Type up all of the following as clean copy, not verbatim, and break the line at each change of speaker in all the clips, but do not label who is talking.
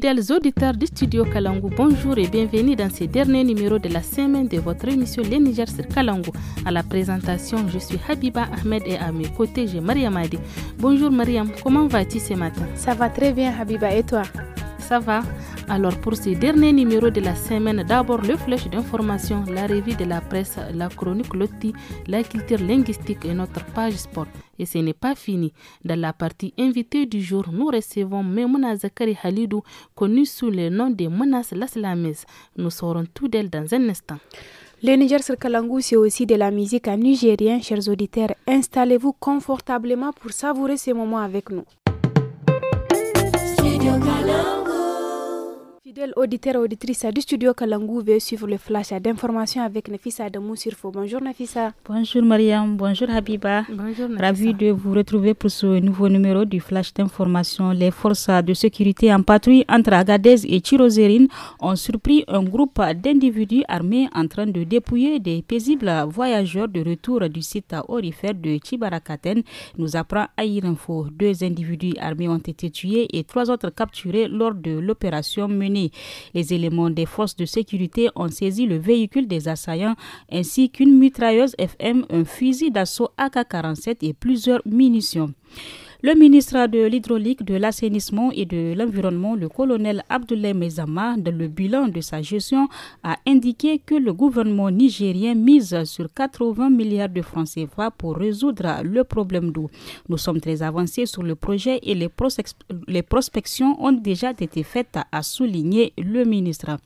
Fidèles auditeurs du studio Kalangu, bonjour et bienvenue dans ce dernier numéro de la semaine de votre émission Les Niger sur Kalangu. À la présentation, je suis Habiba Ahmed et à mes côtés, j'ai Mariam Adi. Bonjour Mariam, comment vas-tu ce matin?
Ça va très bien Habiba, et toi?
Ça va. Alors pour ce dernier numéro de la semaine, d'abord le flash d'information, la revue de la presse, la chronique Loti, la culture linguistique et notre page sport. Et ce n'est pas fini. Dans la partie invitée du jour, nous recevons Memouna Zakari Halidou, connue sous le nom de Menace Laslamise. Nous saurons tout d'elle dans un instant.
Le Niger sur Kalangu, c'est aussi de la musique en nigérien. Chers auditeurs, installez-vous confortablement pour savourer ces moments avec nous. Fidèles auditeurs et auditrices du studio Kalangu, veuillez suivre le flash d'information avec Nafissa Adamou Sirfo. Bonjour Nafissa.
Bonjour Mariam, bonjour Habiba.
Bonjour Nafissa.
Ravi de vous retrouver pour ce nouveau numéro du flash d'information. Les forces de sécurité en patrouille entre Agadez et Tirozérine ont surpris un groupe d'individus armés en train de dépouiller des paisibles voyageurs de retour du site aurifère de Tibarakaten, nous apprend Aïr Info. 2 individus armés ont été tués et 3 autres capturés lors de l'opération menée. Les éléments des forces de sécurité ont saisi le véhicule des assaillants ainsi qu'une mitrailleuse FM, un fusil d'assaut AK-47 et plusieurs munitions. Le ministre de l'Hydraulique, de l'Assainissement et de l'Environnement, le colonel Abdoulaye Mezama, dans le bilan de sa gestion, a indiqué que le gouvernement nigérien mise sur 80 milliards de francs CFA pour résoudre le problème d'eau. Nous sommes très avancés sur le projet et les prospections ont déjà été faites, a souligné le ministre.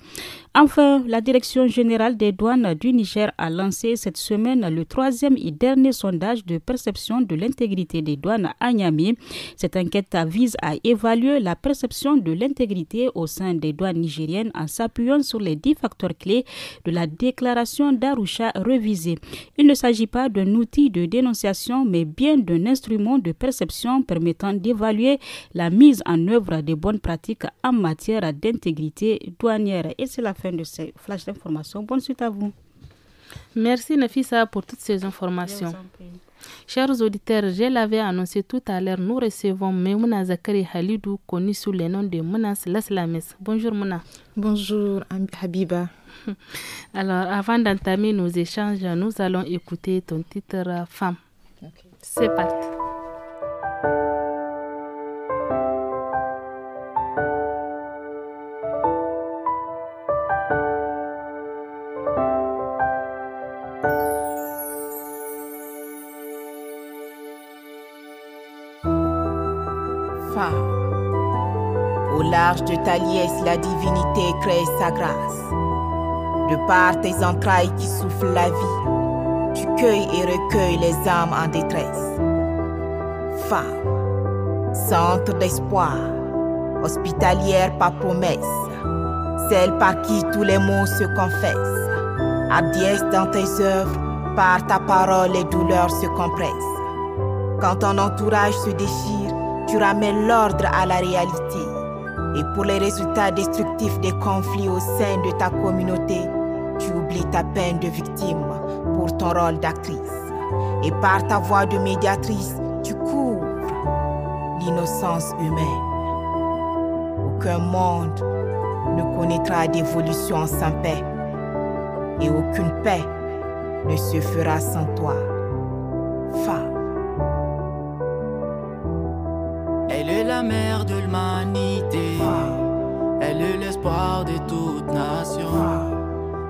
Enfin, la Direction générale des douanes du Niger a lancé cette semaine le 3e et dernier sondage de perception de l'intégrité des douanes à Niamey. Cette enquête vise à évaluer la perception de l'intégrité au sein des douanes nigériennes en s'appuyant sur les 10 facteurs clés de la déclaration d'Arusha révisée. Il ne s'agit pas d'un outil de dénonciation, mais bien d'un instrument de perception permettant d'évaluer la mise en œuvre des bonnes pratiques en matière d'intégrité douanière. Et c'est la fin de ce flash d'information. Bonne suite à vous.
Merci Nafissa pour toutes ces informations. Chers auditeurs, je l'avais annoncé tout à l'heure, nous recevons Memouna Zakari Halidou, connue sous le nom de Menace Laslamise. Bonjour Mouna.
Bonjour Habiba.
Alors, avant d'entamer nos échanges, nous allons écouter ton titre Femme. Okay. C'est parti.
Au large de ta liesse, la divinité crée sa grâce. De par tes entrailles qui soufflent la vie, tu cueilles et recueilles les âmes en détresse. Femme, centre d'espoir, hospitalière par promesse, celle par qui tous les mots se confessent. Hardiesse dans tes œuvres, par ta parole les douleurs se compressent. Quand ton entourage se déchire, tu ramènes l'ordre à la réalité. Et pour les résultats destructifs des conflits au sein de ta communauté, tu oublies ta peine de victime pour ton rôle d'actrice. Et par ta voix de médiatrice, tu couvres l'innocence humaine. Aucun monde ne connaîtra d'évolution sans paix. Et aucune paix ne se fera sans toi. Femme.
Elle est la mère de l'humanité, elle est l'espoir de toute nation,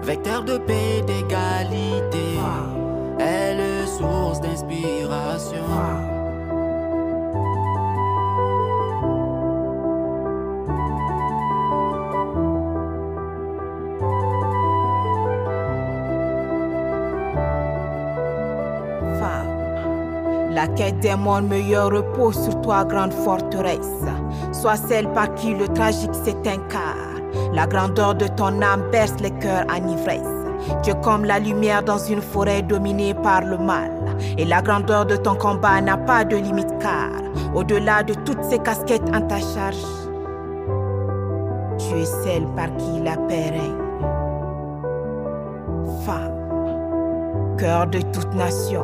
vecteur de paix et d'égalité, elle est source d'inspiration.
La quête des mondes meilleurs repose sur toi, grande forteresse. Sois celle par qui le tragique s'éteint-car. La grandeur de ton âme berce les cœurs en ivresse. Tu es comme la lumière dans une forêt dominée par le mal. Et la grandeur de ton combat n'a pas de limite car, au-delà de toutes ces casquettes en ta charge, tu es celle par qui la paix règne. Femme, cœur de toute nation,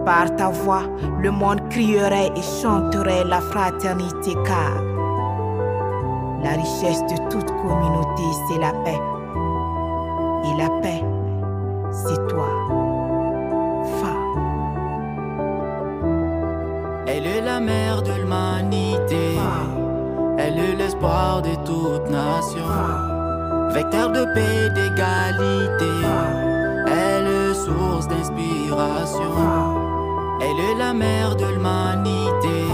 par ta voix, le monde crierait et chanterait la fraternité car La richesse de toute communauté, c'est la paix. Et la paix, c'est toi. Fa.
Elle est la mère de l'humanité. Elle est l'espoir de toute nation. Vecteur de paix et d'égalité. Elle est source d'inspiration. Elle est la mère de l'humanité.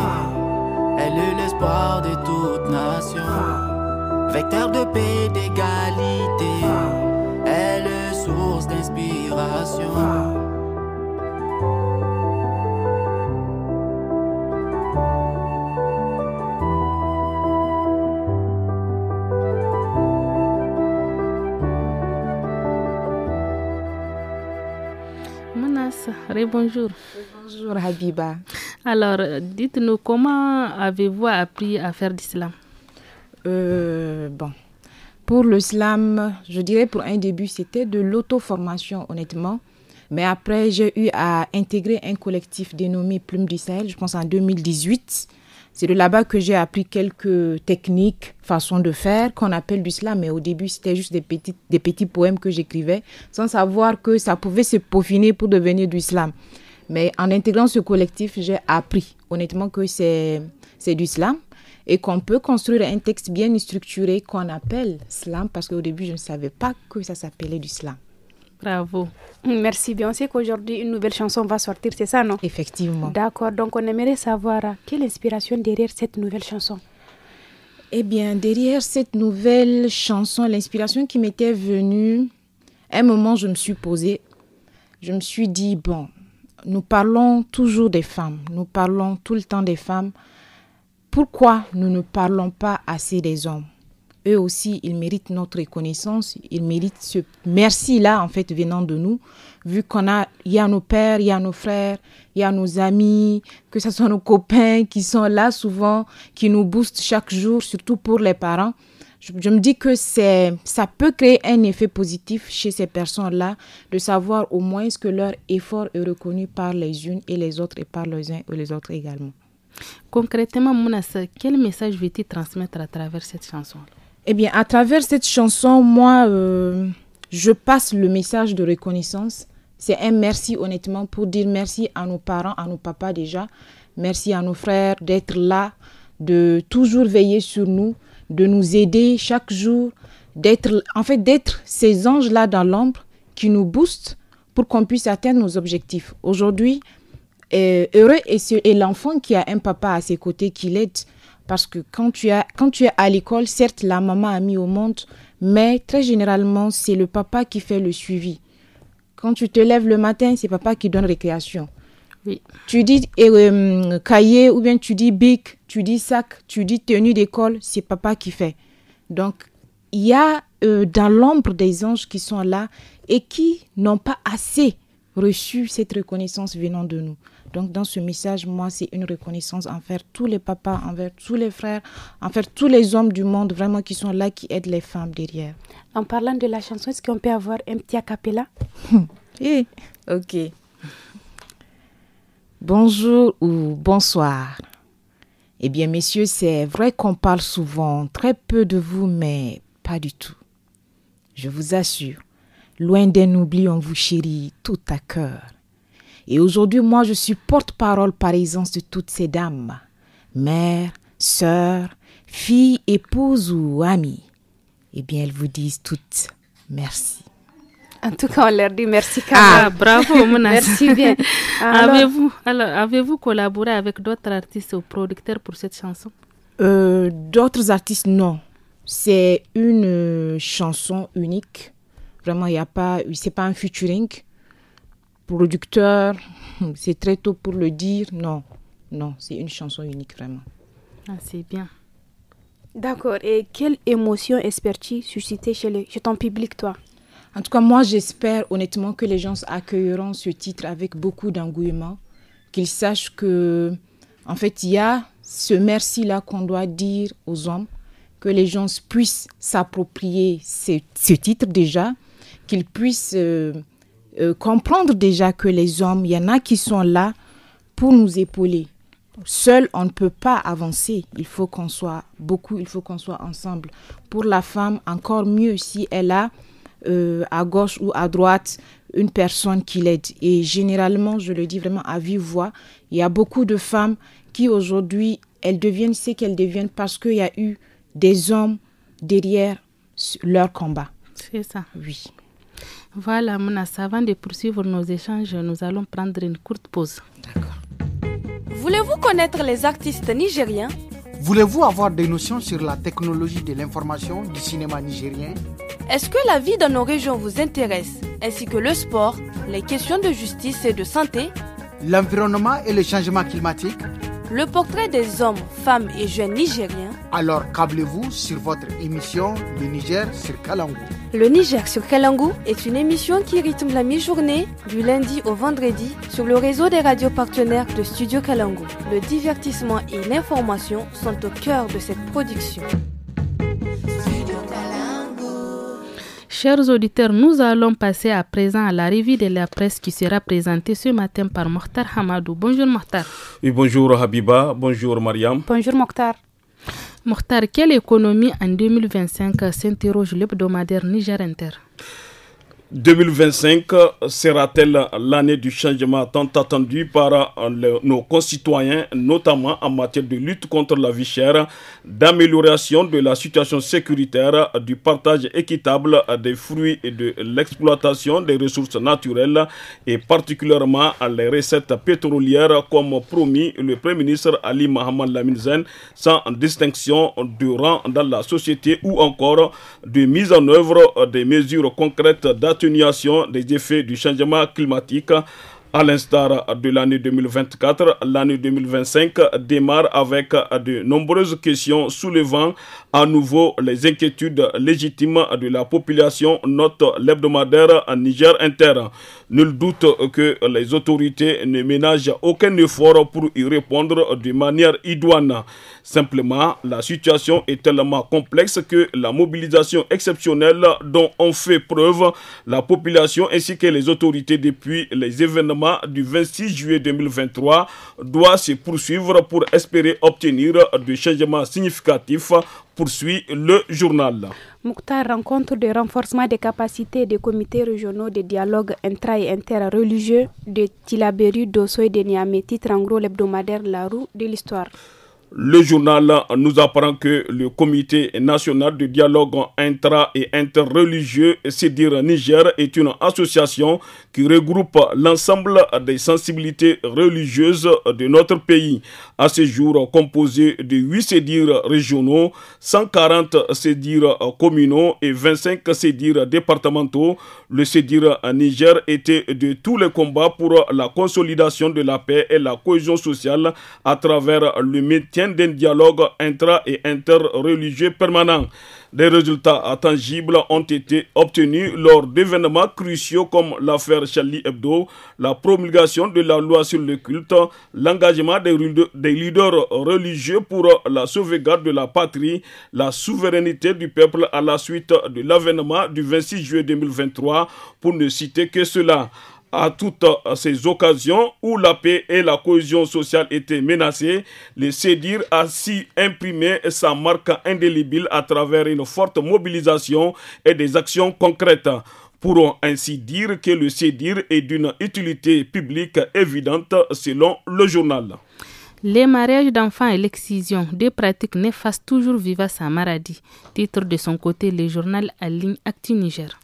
Elle est l'espoir de toute nation. Vecteur de paix et d'égalité. Elle est source d'inspiration.
Mounas, bonjour.
Bonjour Habiba.
Alors, dites-nous, comment avez-vous appris à faire d'islam?
Bon, pour l'islam, je dirais pour un début, c'était de l'auto-formation, honnêtement. Mais après, j'ai eu à intégrer un collectif dénommé Plume du Sahel, je pense en 2018. C'est de là-bas que j'ai appris quelques techniques, façons de faire qu'on appelle du slam. Mais au début, c'était juste des petits poèmes que j'écrivais sans savoir que ça pouvait se peaufiner pour devenir du slam. Mais en intégrant ce collectif, j'ai appris honnêtement que c'est du slam et qu'on peut construire un texte bien structuré qu'on appelle slam parce qu'au début, je ne savais pas que ça s'appelait du slam.
Bravo.
Merci bien. On sait qu'aujourd'hui, une nouvelle chanson va sortir, c'est ça, non?
Effectivement.
D'accord. Donc, on aimerait savoir quelle inspiration derrière cette nouvelle chanson?
Eh bien, derrière cette nouvelle chanson, l'inspiration qui m'était venue, à un moment, je me suis posée, je me suis dit, bon, nous parlons toujours des femmes, nous parlons tout le temps des femmes. Pourquoi nous ne parlons pas assez des hommes? Eux aussi, ils méritent notre reconnaissance, ils méritent ce merci-là, en fait, venant de nous, vu il y a nos pères, il y a nos frères, il y a nos amis, que ce soit nos copains qui sont là souvent, qui nous boostent chaque jour, surtout pour les parents. Je me dis que ça peut créer un effet positif chez ces personnes-là, de savoir au moins que leur effort est reconnu par les unes et les autres et par les uns et les autres également.
Concrètement, Mounas, quel message veux-tu transmettre à travers cette chanson?
Eh bien, à travers cette chanson, moi, je passe le message de reconnaissance. C'est un merci, honnêtement, pour dire merci à nos parents, à nos papas déjà. Merci à nos frères d'être là, de toujours veiller sur nous, de nous aider chaque jour, d'être ces anges-là dans l'ombre qui nous boostent pour qu'on puisse atteindre nos objectifs. Aujourd'hui, heureux est l'enfant qui a un papa à ses côtés qui l'aide. Parce que quand tu es à l'école, certes, la maman a mis au monde, mais très généralement, c'est le papa qui fait le suivi. Quand tu te lèves le matin, c'est papa qui donne récréation.
Oui.
Tu dis cahier ou bien tu dis bic, tu dis sac, tu dis tenue d'école, c'est papa qui fait. Donc, il y a dans l'ombre des anges qui sont là et qui n'ont pas assez reçu cette reconnaissance venant de nous. Donc, dans ce message, moi, c'est une reconnaissance envers tous les papas, envers tous les frères, envers tous les hommes du monde, vraiment, qui sont là, qui aident les femmes derrière.
En parlant de la chanson, est-ce qu'on peut avoir un petit a cappella?
Ok. Bonjour ou bonsoir. Eh bien, messieurs, c'est vrai qu'on parle souvent, très peu de vous, mais pas du tout. Je vous assure, loin d'un oubli, on vous chérit tout à cœur. Et aujourd'hui, moi, je suis porte-parole par essence de toutes ces dames, mères, sœurs, filles, épouses ou amies. Eh bien, elles vous disent toutes merci.
En tout cas, on leur dit merci.
Bravo, Mounas.
Merci bien.
Avez-vous collaboré avec d'autres artistes ou producteurs pour cette chanson?
D'autres artistes, non. C'est une chanson unique. Vraiment, c'est pas un featuring. Producteur, c'est très tôt pour le dire. Non, c'est une chanson unique, vraiment.
Ah, c'est bien.
D'accord. Et quelle émotion espères-tu susciter chez ton public, toi?
En tout cas, moi, j'espère honnêtement que les gens accueilleront ce titre avec beaucoup d'engouement, qu'ils sachent que, en fait, il y a ce merci-là qu'on doit dire aux hommes, que les gens puissent s'approprier ce titre déjà, qu'ils puissent comprendre déjà que les hommes, il y en a qui sont là pour nous épauler, seul, on ne peut pas avancer. Il faut qu'on soit beaucoup, il faut qu'on soit ensemble. Pour la femme, encore mieux si elle a à gauche ou à droite une personne qui l'aide. Et généralement, je le dis vraiment à vive voix, il y a beaucoup de femmes qui aujourd'hui, elles deviennent ce qu'elles deviennent parce qu'il y a eu des hommes derrière leur combat.
C'est ça.
Oui.
Voilà, Mounas, avant de poursuivre nos échanges, nous allons prendre une courte pause.
D'accord.
Voulez-vous connaître les artistes nigériens?
Voulez-vous avoir des notions sur la technologie de l'information du cinéma nigérien?
Est-ce que la vie dans nos régions vous intéresse, ainsi que le sport, les questions de justice et de santé?
L'environnement et le changement climatique?
Le portrait des hommes, femmes et jeunes nigériens?
Alors câblez-vous sur votre émission Le Niger sur Kalangu.
Le Niger sur Kalangu est une émission qui rythme la mi-journée du lundi au vendredi sur le réseau des radios partenaires de Studio Kalangu. Le divertissement et l'information sont au cœur de cette production.
Chers auditeurs, nous allons passer à présent à la revue de la presse qui sera présentée ce matin par Mokhtar Hamadou. Bonjour Mokhtar.
Oui, bonjour Habiba, bonjour Mariam.
Bonjour Mokhtar.
Mokhtar, quelle économie en 2025 s'interroge l'hebdomadaire Niger Inter?
2025 sera-t-elle l'année du changement tant attendu par nos concitoyens, notamment en matière de lutte contre la vie chère, d'amélioration de la situation sécuritaire, du partage équitable des fruits et de l'exploitation des ressources naturelles et particulièrement les recettes pétrolières comme promis le Premier ministre Ali Mohamed Lamine Zen, sans distinction de rang dans la société ou encore de mise en œuvre des mesures concrètes d'atténuation des effets du changement climatique. À l'instar de l'année 2024, l'année 2025 démarre avec de nombreuses questions soulevant à nouveau les inquiétudes légitimes de la population, note l'hebdomadaire Niger Inter. Nul doute que les autorités ne ménagent aucun effort pour y répondre de manière idoine. Simplement, la situation est tellement complexe que la mobilisation exceptionnelle dont ont fait preuve la population ainsi que les autorités depuis les événements du 26 juillet 2023 doit se poursuivre pour espérer obtenir des changements significatifs, poursuit le journal.
Mokhtar, rencontre de renforcement des capacités des comités régionaux de dialogue intra- et interreligieux de Tillabéri, Dosso et de Niamey, titre en gros l'hebdomadaire La Roue de l'Histoire.
Le journal nous apprend que le comité national de dialogue intra- et interreligieux, c'est-à-dire Niger, est une association qui regroupe l'ensemble des sensibilités religieuses de notre pays. À ce jour, composé de 8 sédires régionaux, 140 sédires communaux et 25 sédires départementaux, le sédire Niger était de tous les combats pour la consolidation de la paix et la cohésion sociale à travers le maintien d'un dialogue intra- et interreligieux permanent. Des résultats tangibles ont été obtenus lors d'événements cruciaux comme l'affaire Charlie Hebdo, la promulgation de la loi sur le culte, l'engagement des leaders religieux pour la sauvegarde de la patrie, la souveraineté du peuple à la suite de l'avènement du 26 juillet 2023, pour ne citer que cela. À toutes ces occasions où la paix et la cohésion sociale étaient menacées, le CEDIR a si imprimé sa marque indélébile à travers une forte mobilisation et des actions concrètes. Pourront ainsi dire que le CEDIR est d'une utilité publique évidente selon le journal.
Les mariages d'enfants et l'excision, deux pratiques néfastes toujours vivaces à Maradi. Titre de son côté, le journal en ligne Actu Niger.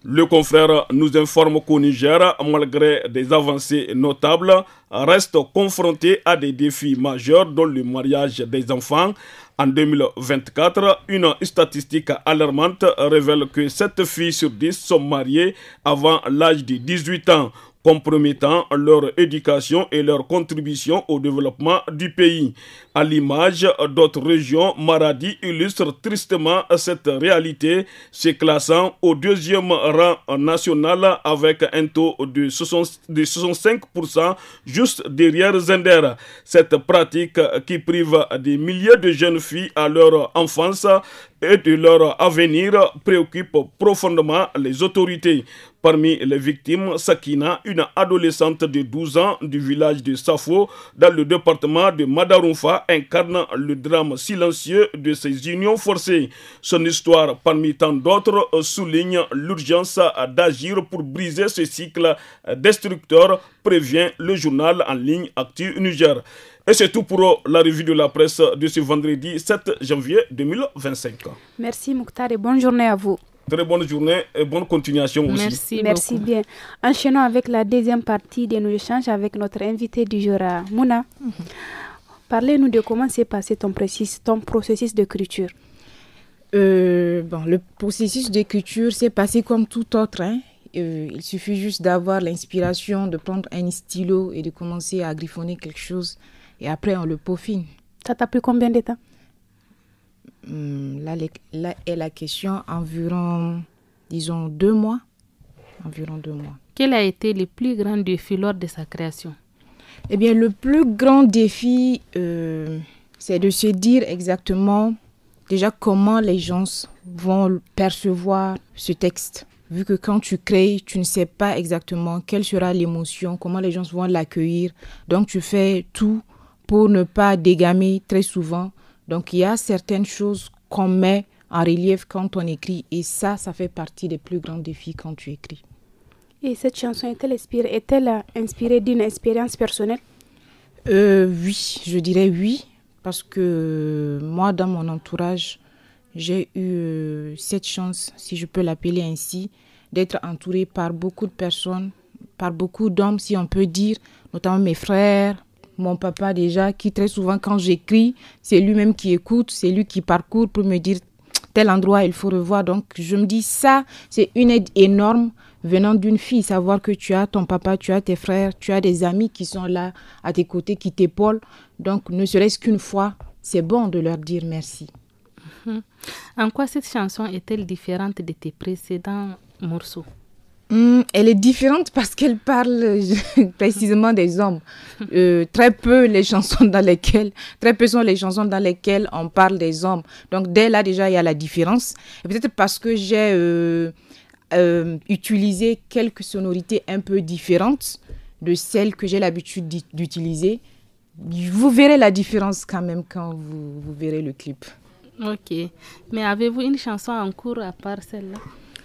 Le confrère nous informe qu'au Niger, malgré des avancées notables, reste confronté à des défis majeurs dont le mariage des enfants. En 2024, une statistique alarmante révèle que 7 filles sur 10 sont mariées avant l'âge de 18 ans, compromettant leur éducation et leur contribution au développement du pays. À l'image d'autres régions, Maradi illustre tristement cette réalité, se classant au 2e rang national avec un taux de 65%, juste derrière Zender. Cette pratique qui prive des milliers de jeunes filles à leur enfance et de leur avenir préoccupe profondément les autorités. Parmi les victimes, Sakina, une adolescente de 12 ans du village de Safo, dans le département de Madarumfa, incarne le drame silencieux de ces unions forcées. Son histoire, parmi tant d'autres, souligne l'urgence d'agir pour briser ce cycle destructeur, prévient le journal en ligne Actu Niger. Et c'est tout pour la revue de la presse de ce vendredi 7 janvier 2025.
Merci Mouktar et bonne journée à vous.
Très bonne journée et bonne continuation
aussi. Merci bien. Enchaînons avec la deuxième partie de nos échanges avec notre invité du jour, Mouna. Parlez-nous de comment s'est passé ton processus d'écriture.
Le processus d'écriture s'est passé comme tout autre. Il suffit juste d'avoir l'inspiration, de prendre un stylo et de commencer à griffonner quelque chose. Et après, on le peaufine.
Ça t'a pris combien de temps?
Là est la question, environ, disons, 2 mois. Environ 2 mois.
Quel a été le plus grand défi lors de sa création?
Eh bien, le plus grand défi, c'est de se dire exactement, déjà, comment les gens vont percevoir ce texte. Vu que quand tu crées, tu ne sais pas exactement quelle sera l'émotion, comment les gens vont l'accueillir. Donc, tu fais tout pour ne pas dégamer très souvent. Donc, il y a certaines choses qu'on met en relief quand on écrit. Et ça fait partie des plus grands défis quand tu écris.
Et cette chanson est-elle inspirée d'une expérience personnelle?
Oui, je dirais oui. Parce que moi, dans mon entourage, j'ai eu cette chance, si je peux l'appeler ainsi, d'être entourée par beaucoup de personnes, par beaucoup d'hommes, si on peut dire, notamment mes frères, mon papa déjà, qui très souvent quand j'écris, c'est lui-même qui écoute, c'est lui qui parcourt pour me dire tel endroit il faut revoir. Donc je me dis ça, c'est une aide énorme venant d'une fille, savoir que tu as ton papa, tu as tes frères, tu as des amis qui sont là à tes côtés, qui t'épaulent. Donc ne serait-ce qu'une fois, c'est bon de leur dire merci.
En quoi cette chanson est-elle différente de tes précédents morceaux?
Elle est différente parce qu'elle parle précisément des hommes. Très peu sont les chansons dans lesquelles on parle des hommes. Donc dès là déjà il y a la différence. Et peut-être parce que j'ai utilisé quelques sonorités un peu différentes de celles que j'ai l'habitude d'utiliser. Vous verrez la différence quand même quand vous verrez le clip.
Ok. Mais avez-vous une chanson en cours à part celle-là?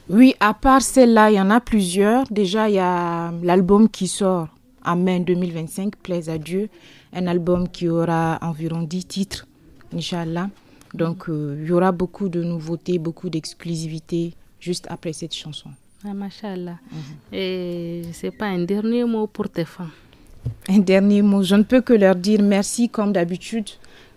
Oui, à part celle-là, il y en a plusieurs. Déjà, il y a l'album qui sort en mai 2025, Plaise à Dieu. Un album qui aura environ 10 titres, Inch'Allah. Donc, il y aura beaucoup de nouveautés, beaucoup d'exclusivités juste après cette chanson.
Ah, Masha'Allah. Et je ne sais pas, un dernier mot pour tes fans.
Un dernier mot, je ne peux que leur dire merci comme d'habitude.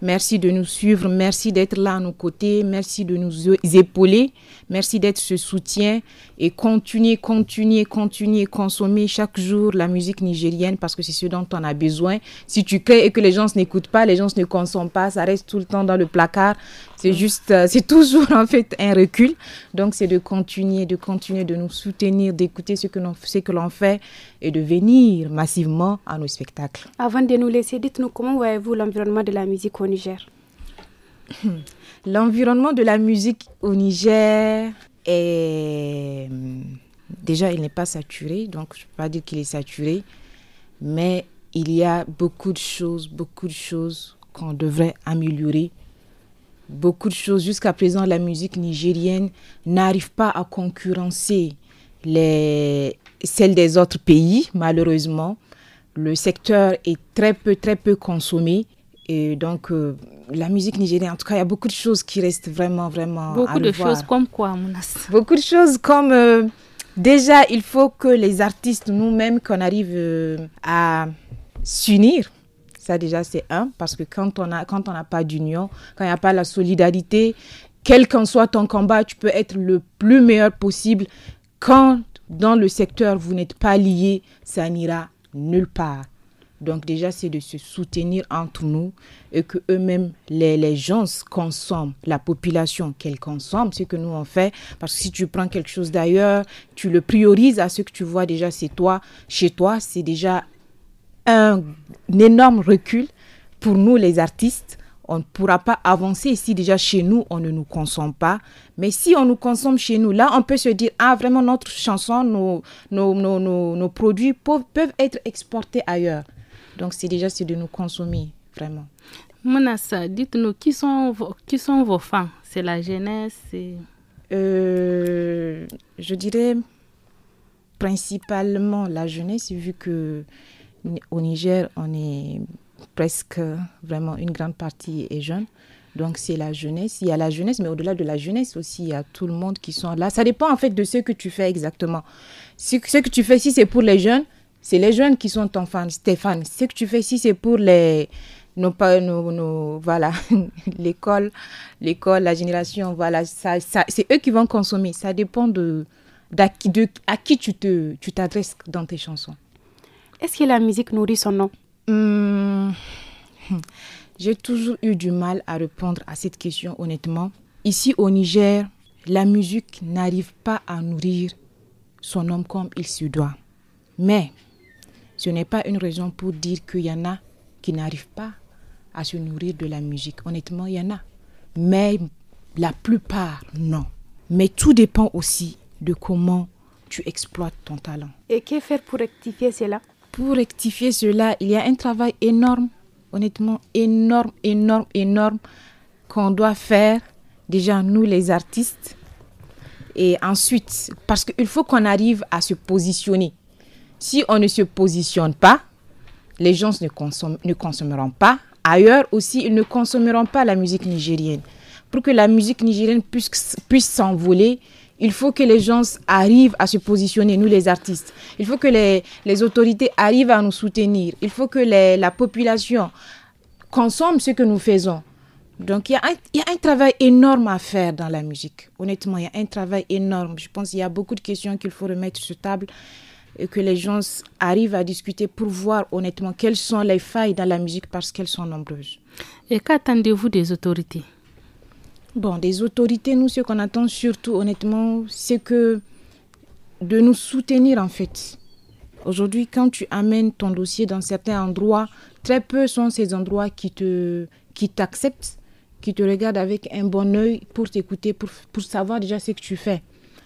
Merci de nous suivre, merci d'être là à nos côtés, merci de nous épauler, merci d'être ce soutien et continuer, consommer chaque jour la musique nigérienne parce que c'est ce dont on a besoin. Si tu crées et que les gens n'écoutent pas, les gens ne consomment pas, ça reste tout le temps dans le placard. C'est juste, c'est toujours en fait un recul. Donc c'est de continuer de nous soutenir, d'écouter ce que l'on fait et de venir massivement à nos spectacles.
Avant de nous laisser, dites-nous comment voyez-vous l'environnement de la musique au Niger?
L'environnement de la musique au Niger est... Déjà, il n'est pas saturé, donc je ne peux pas dire qu'il est saturé, mais il y a beaucoup de choses qu'on devrait améliorer. Beaucoup de choses. Jusqu'à présent, la musique nigérienne n'arrive pas à concurrencer celle des autres pays, malheureusement. Le secteur est très peu consommé. Et donc, la musique nigérienne, en tout cas, il y a beaucoup de choses qui restent vraiment
beaucoup de choses comme quoi, Mounas?
Beaucoup de choses comme... déjà, il faut que les artistes, nous-mêmes, qu'on arrive à s'unir. Ça, déjà, c'est un. Parce que quand on n'a pas d'union, quand il n'y a pas la solidarité, quel qu'en soit ton combat, tu peux être le plus meilleur possible. Quand, dans le secteur, vous n'êtes pas liés, ça n'ira nulle part. Donc déjà, c'est de se soutenir entre nous et que eux-mêmes, les gens consomment, la population qu'elle consomme, ce que nous on fait. Parce que si tu prends quelque chose d'ailleurs, tu le priorises à ce que tu vois déjà chez toi, c'est déjà un énorme recul pour nous les artistes. on ne pourra pas avancer si déjà chez nous, on ne nous consomme pas. Mais si on nous consomme chez nous, là, on peut se dire, ah, vraiment, notre chanson, nos produits peuvent être exportés ailleurs. Donc, c'est de nous consommer, vraiment.
Manassa, dites-nous, qui sont vos fans? C'est la jeunesse?
Je dirais principalement la jeunesse, vu qu'au Niger, on est presque vraiment une grande partie est jeune. Donc, c'est la jeunesse. Il y a la jeunesse, mais au-delà de la jeunesse aussi, il y a tout le monde qui sont là. Ça dépend en fait de ce que tu fais exactement. Ce que tu fais, si c'est pour les jeunes, c'est les jeunes qui sont ton fan, Stéphane. Ce que tu fais, si c'est pour voilà, l'école, la génération, voilà, ça, c'est eux qui vont consommer. Ça dépend à qui tu t'adresses dans tes chansons.
Est-ce que la musique nourrit son nom?
J'ai toujours eu du mal à répondre à cette question, honnêtement. Ici au Niger, la musique n'arrive pas à nourrir son homme comme il se doit. Mais ce n'est pas une raison pour dire qu'il y en a qui n'arrivent pas à se nourrir de la musique. Honnêtement, il y en a. Mais la plupart, non. Mais tout dépend aussi de comment tu exploites ton talent.
Et que faire pour rectifier cela?
Pour rectifier cela, il y a un travail énorme, honnêtement énorme qu'on doit faire, déjà nous les artistes. Et ensuite, parce qu'il faut qu'on arrive à se positionner. Si on ne se positionne pas, les gens ne consommeront pas. Ailleurs aussi, ils ne consommeront pas la musique nigérienne. Pour que la musique nigérienne puisse s'envoler, il faut que les gens arrivent à se positionner, nous les artistes. Il faut que les autorités arrivent à nous soutenir. Il faut que la population consomme ce que nous faisons. Donc, il y a un travail énorme à faire dans la musique. Honnêtement, il y a un travail énorme. Je pense qu'il y a beaucoup de questions qu'il faut remettre sur table et que les gens arrivent à discuter pour voir honnêtement quelles sont les failles dans la musique parce qu'elles sont nombreuses.
Et qu'attendez-vous des autorités?
Bon, des autorités, nous, ce qu'on attend surtout, honnêtement, c'est de nous soutenir, en fait. Aujourd'hui, quand tu amènes ton dossier dans certains endroits, très peu sont ces endroits qui t'acceptent, qui te regardent avec un bon œil pour t'écouter, pour savoir déjà ce que tu fais.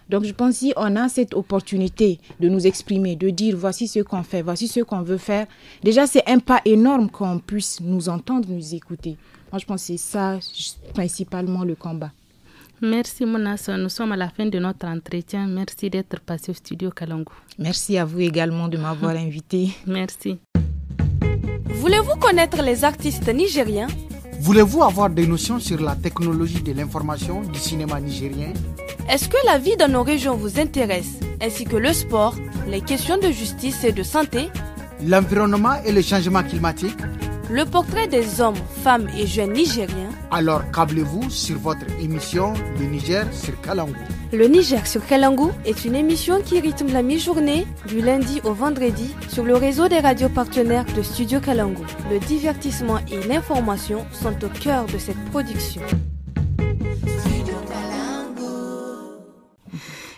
Donc, je pense que si on a cette opportunité de nous exprimer, de dire voici ce qu'on fait, voici ce qu'on veut faire, déjà, c'est un pas énorme qu'on puisse nous entendre, nous écouter. Moi, je pense que c'est ça, principalement, le combat.
Merci, Manassa. Nous sommes à la fin de notre entretien. Merci d'être passé au studio Kalangu.
Merci à vous également de m'avoir invité.
Merci.
Voulez-vous connaître les artistes nigériens?
Voulez-vous avoir des notions sur la technologie de l'information du cinéma nigérien?
Est-ce que la vie dans nos régions vous intéresse, ainsi que le sport, les questions de justice et de santé,
l'environnement et le changement climatique?
Le portrait des hommes, femmes et jeunes nigériens?
Alors câblez-vous sur votre émission Le Niger sur Kalangu.
Le Niger sur Kalangu est une émission qui rythme la mi-journée du lundi au vendredi sur le réseau des radios partenaires de Studio Kalangu. Le divertissement et l'information sont au cœur de cette production.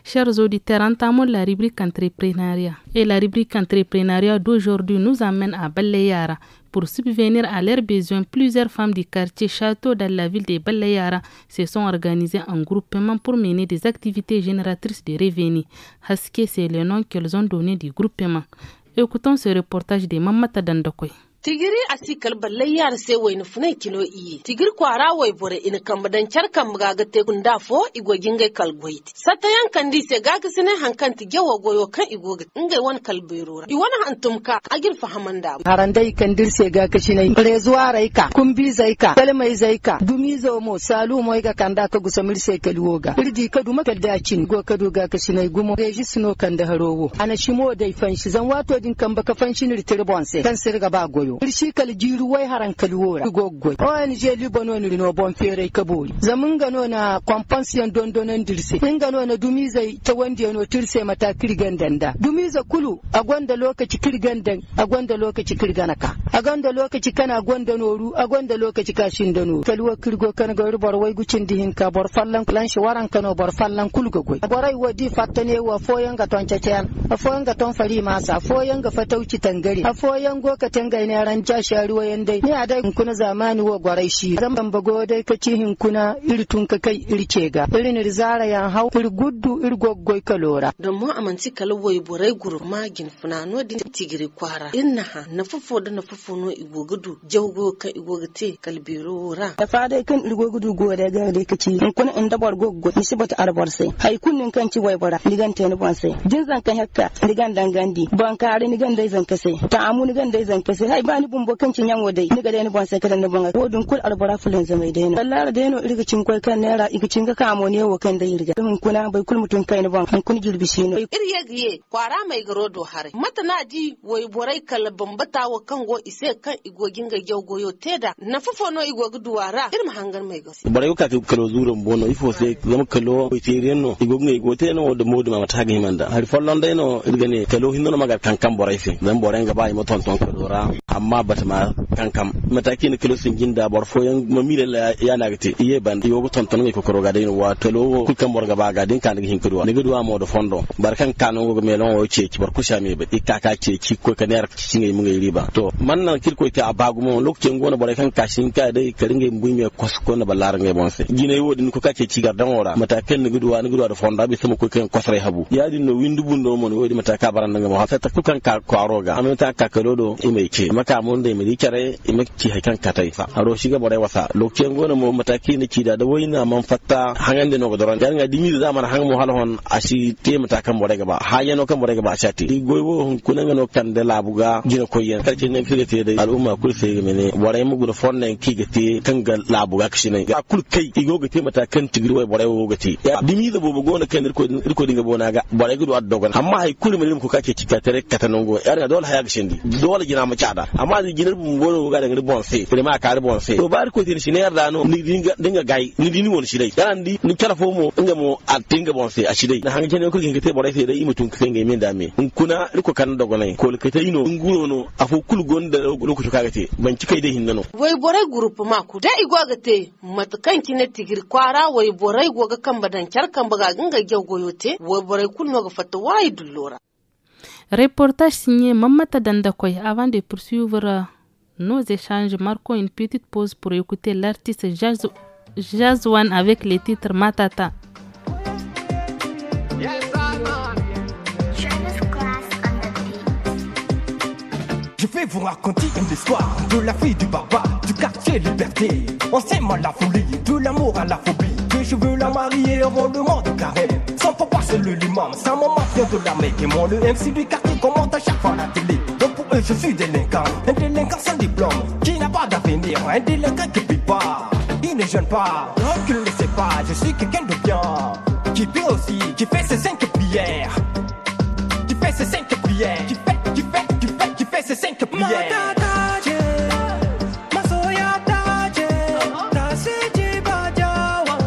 Chers auditeurs, entamons la rubrique entrepreneuriat. Et la rubrique entrepreneuriat d'aujourd'hui nous amène à Baleyara. Pour subvenir à leurs besoins, plusieurs femmes du quartier Château dans la ville de Baleyara se sont organisées en groupement pour mener des activités génératrices de revenus. Haske, c'est le nom qu'elles ont donné du groupement. Écoutons ce reportage de Mamata Dandokoy.
Tigiri asikal balle yar sai wai nufunai kilo iye tigir kwara wai bore ina kambadan charkan gaga te kunda fo igo gingai kalgoit sata yankan di se gaga sine hankan ti gewa goyo kan igo ngai wan kalbeirora I wana hantum ka agir fahamanda
harandai kan dirse gaga sine rezuwa raika kumbi zaika kalmai zaika dumizo mo salu mo ga kanda ka gusamir se kalwoga irdi ka duma ka dacin go ka doga ka sine gumo reji sino kan da harowo ana shimo dai fanshi zan wato din kan baka fanshi ni tirbonse kan sirga ba goyo irshi kal jiru wai haran kalwora goggoi on je libono ni no bon fere kabori zamun gano na compensation dondonan dirse in gano na dumiza ta wanda no tirse mata kirgan danda dumiza kulu a gwanda lokaci kirgan dan a gwanda lokaci kirganaka a gwanda lokaci kana gwanda noru a gwanda lokaci kashin dano kalwa kirgo kan ga rubar wai gucin dihin ka bor fallan plan shi waran kano bor fallan kulgo goi borai wadi fatane wa foyan ga ton cecean a foyan ga ton fari masa foyan ga fatauci tangare a foyan go ka tangaine yaran ja shari wayan dai ne a dai kuna zamani wa gwarai shi zan ban bago dai ka ci hinkuna iri tun ka kai iri cega iri ni zara yan hau iri guddu iri goggoi kalora
don mu amanci kalwai borai gurma gin funano din tigiri kwara inna ha na fufo da na fufo no igogudu jawgo ka igogate kalbiro ra
da fa dai kan igogudu go da ga dai ka ci hinkuna inda bar goggo ni sibata arbar sai hay kunnin kan ci wai bara digan te ni bon sai jin zan kan hakka digan dangandi ban kare ni gan dai zan kase ta amu ni gan dai zan kase hay ba ni bumbo kan cin yango dai ni ga dai ni bon sai kada ni bon ko dun kul arbara fulan zamai dai no Allah da no irga cin koi kan naira iga cin ga kamo ne wo kan dai irga dun kuna bai kul mutun kai ni bon kun girbi shi no
irye giye kwara mai garo do hare mata na ji wai borai kala bambata wa kan go ise kan igogin ga goyo teda na fufo no igogu duwara irma hangar mai gasi
borai ka kalo zuran bono ifo sai zama kalo itiren no igogu ngai gote no da modu ma ta ga himanda har follon dai no irga ne kalo hinno maga kankan borai fi dan borai ga bai muton ton kalora amma bata ma kankan mataki ne kalo sun ginda borfo yan mamile ya na gate iye ban yogo ton ton ngai kokoro ga dai no wa kalo ku kan borga ba ga din kan ga hinkudwa ne gudwa mo do fondo barkan kanu go melon o ce ki bar kusha me ba ikaka ce ki ko ka ner ki ngai mun ngai riba to man nan kirko ta abagu mo lokacin gona borai kan kashin ka dai ka ringa mbuy me kosko na balar ngai bonse gine wodi ko kace ci gar dan ora matakan ne gudwa da fonda bi sama ko kan kosrai habu ya din no windu bundo mo wodi mataka baran nga mo ha ta kukan ka kwaroga amma ta ka kalodo e mai ce maka mun dai mai kare e maki hakan ka tai fa aro shiga borai wasa lokacin gona mo mataki ne ci da waina man fatta hangan de no godoran dan ga dimi da man hang mo halhon ashi te matakan borai gaba ha yano kan borai gaba shati goybo kunan ga no kan da labuga jina koyen kace ne kige te da al'umma kul sai mene borai mu gudu fonnan kige te kan ga labuga kashi ne ya kul kai igo ga te matakan tigiri wai borai wo gati ya dimi da bobo gona kan irko dinga bona ga borai gudu addogon amma hay kul mun ko kake cika tare katanongo yar ga dole haya gishindi dole gina mu cada amma da ginar bun goro ga da ngir bonse kire ma ka bonse to bar ko tin shi ne yarda no ni dinga gai ni dini won shi dai yaran di ni kala fo mo inga mo a dinga bonse a shi dai na hanga ne ko ginga te borai sai dai imutun kan ga men dame in kuna irko kan dogonai ko ka tai no nguro no afo kul gonda lokaci kaga te ban cikai dai hinna no
wai borai group ma ku da igwa ga te matakan ki ne tigir kwara wai borai goga kan badan kyar kan baga ginga goyo te wai borai kul no ga fatta wai dullora.
Reportage signé Mamata Dandakoy. Avant de poursuivre nos échanges, marquons une petite pause pour écouter l'artiste Jazwan avec les titres Matata.
Je vais vous raconter une histoire de la fille du baba, du quartier Liberté. On s'aime à la folie, de l'amour à la phobie. Que je veux la marier avant le monde carré. Son papa c'est le limam, sa maman vient de la Mecque. Et moi le MC du quartier commente à chaque fois la télé. Donc pour eux je suis délinquant, un délinquant sans diplôme, qui n'a pas d'avenir, un délinquant qui pille pas, il ne jeûne pas, donc il ne le sait pas. Je suis quelqu'un de bien, qui prie aussi, qui fait ses 5 prières, qui fait ses 5 prières, qui fait ses 5 prières.
Masoya taje, ta siji bajawa.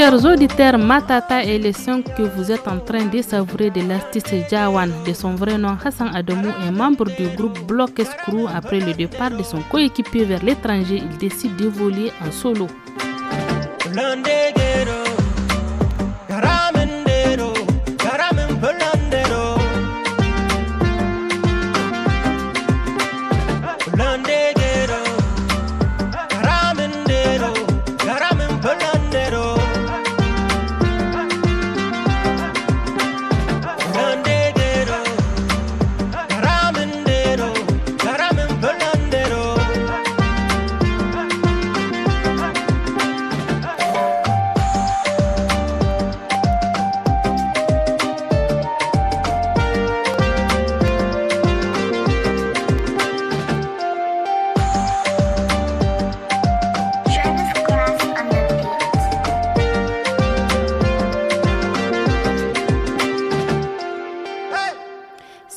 Chers auditeurs, Matata est le son que vous êtes en train de savourer de l'artiste Jawan. De son vrai nom, Hassan Adamou est membre du groupe Block Escrew. Après le départ de son coéquipier vers l'étranger, il décide d'évoluer en solo.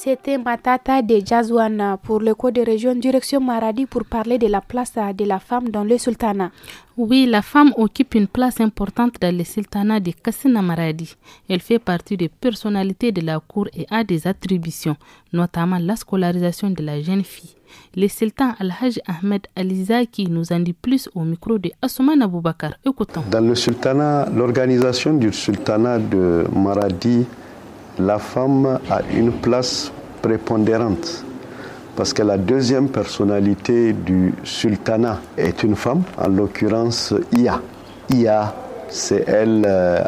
C'était Matata de Jazwan pour le code de région direction Maradi pour parler de la place de la femme dans le sultanat.
Oui, la femme occupe une place importante dans le sultanat de Kassina Maradi. Elle fait partie des personnalités de la cour et a des attributions, notamment la scolarisation de la jeune fille. Le sultan Al-Hajj Ahmed Alizaki nous en dit plus au micro de Assouman Aboubakar. Écoutons.
Dans le sultanat, l'organisation du sultanat de Maradi, la femme a une place prépondérante parce que la deuxième personnalité du sultanat est une femme, en l'occurrence Iya. Iya, c'est elle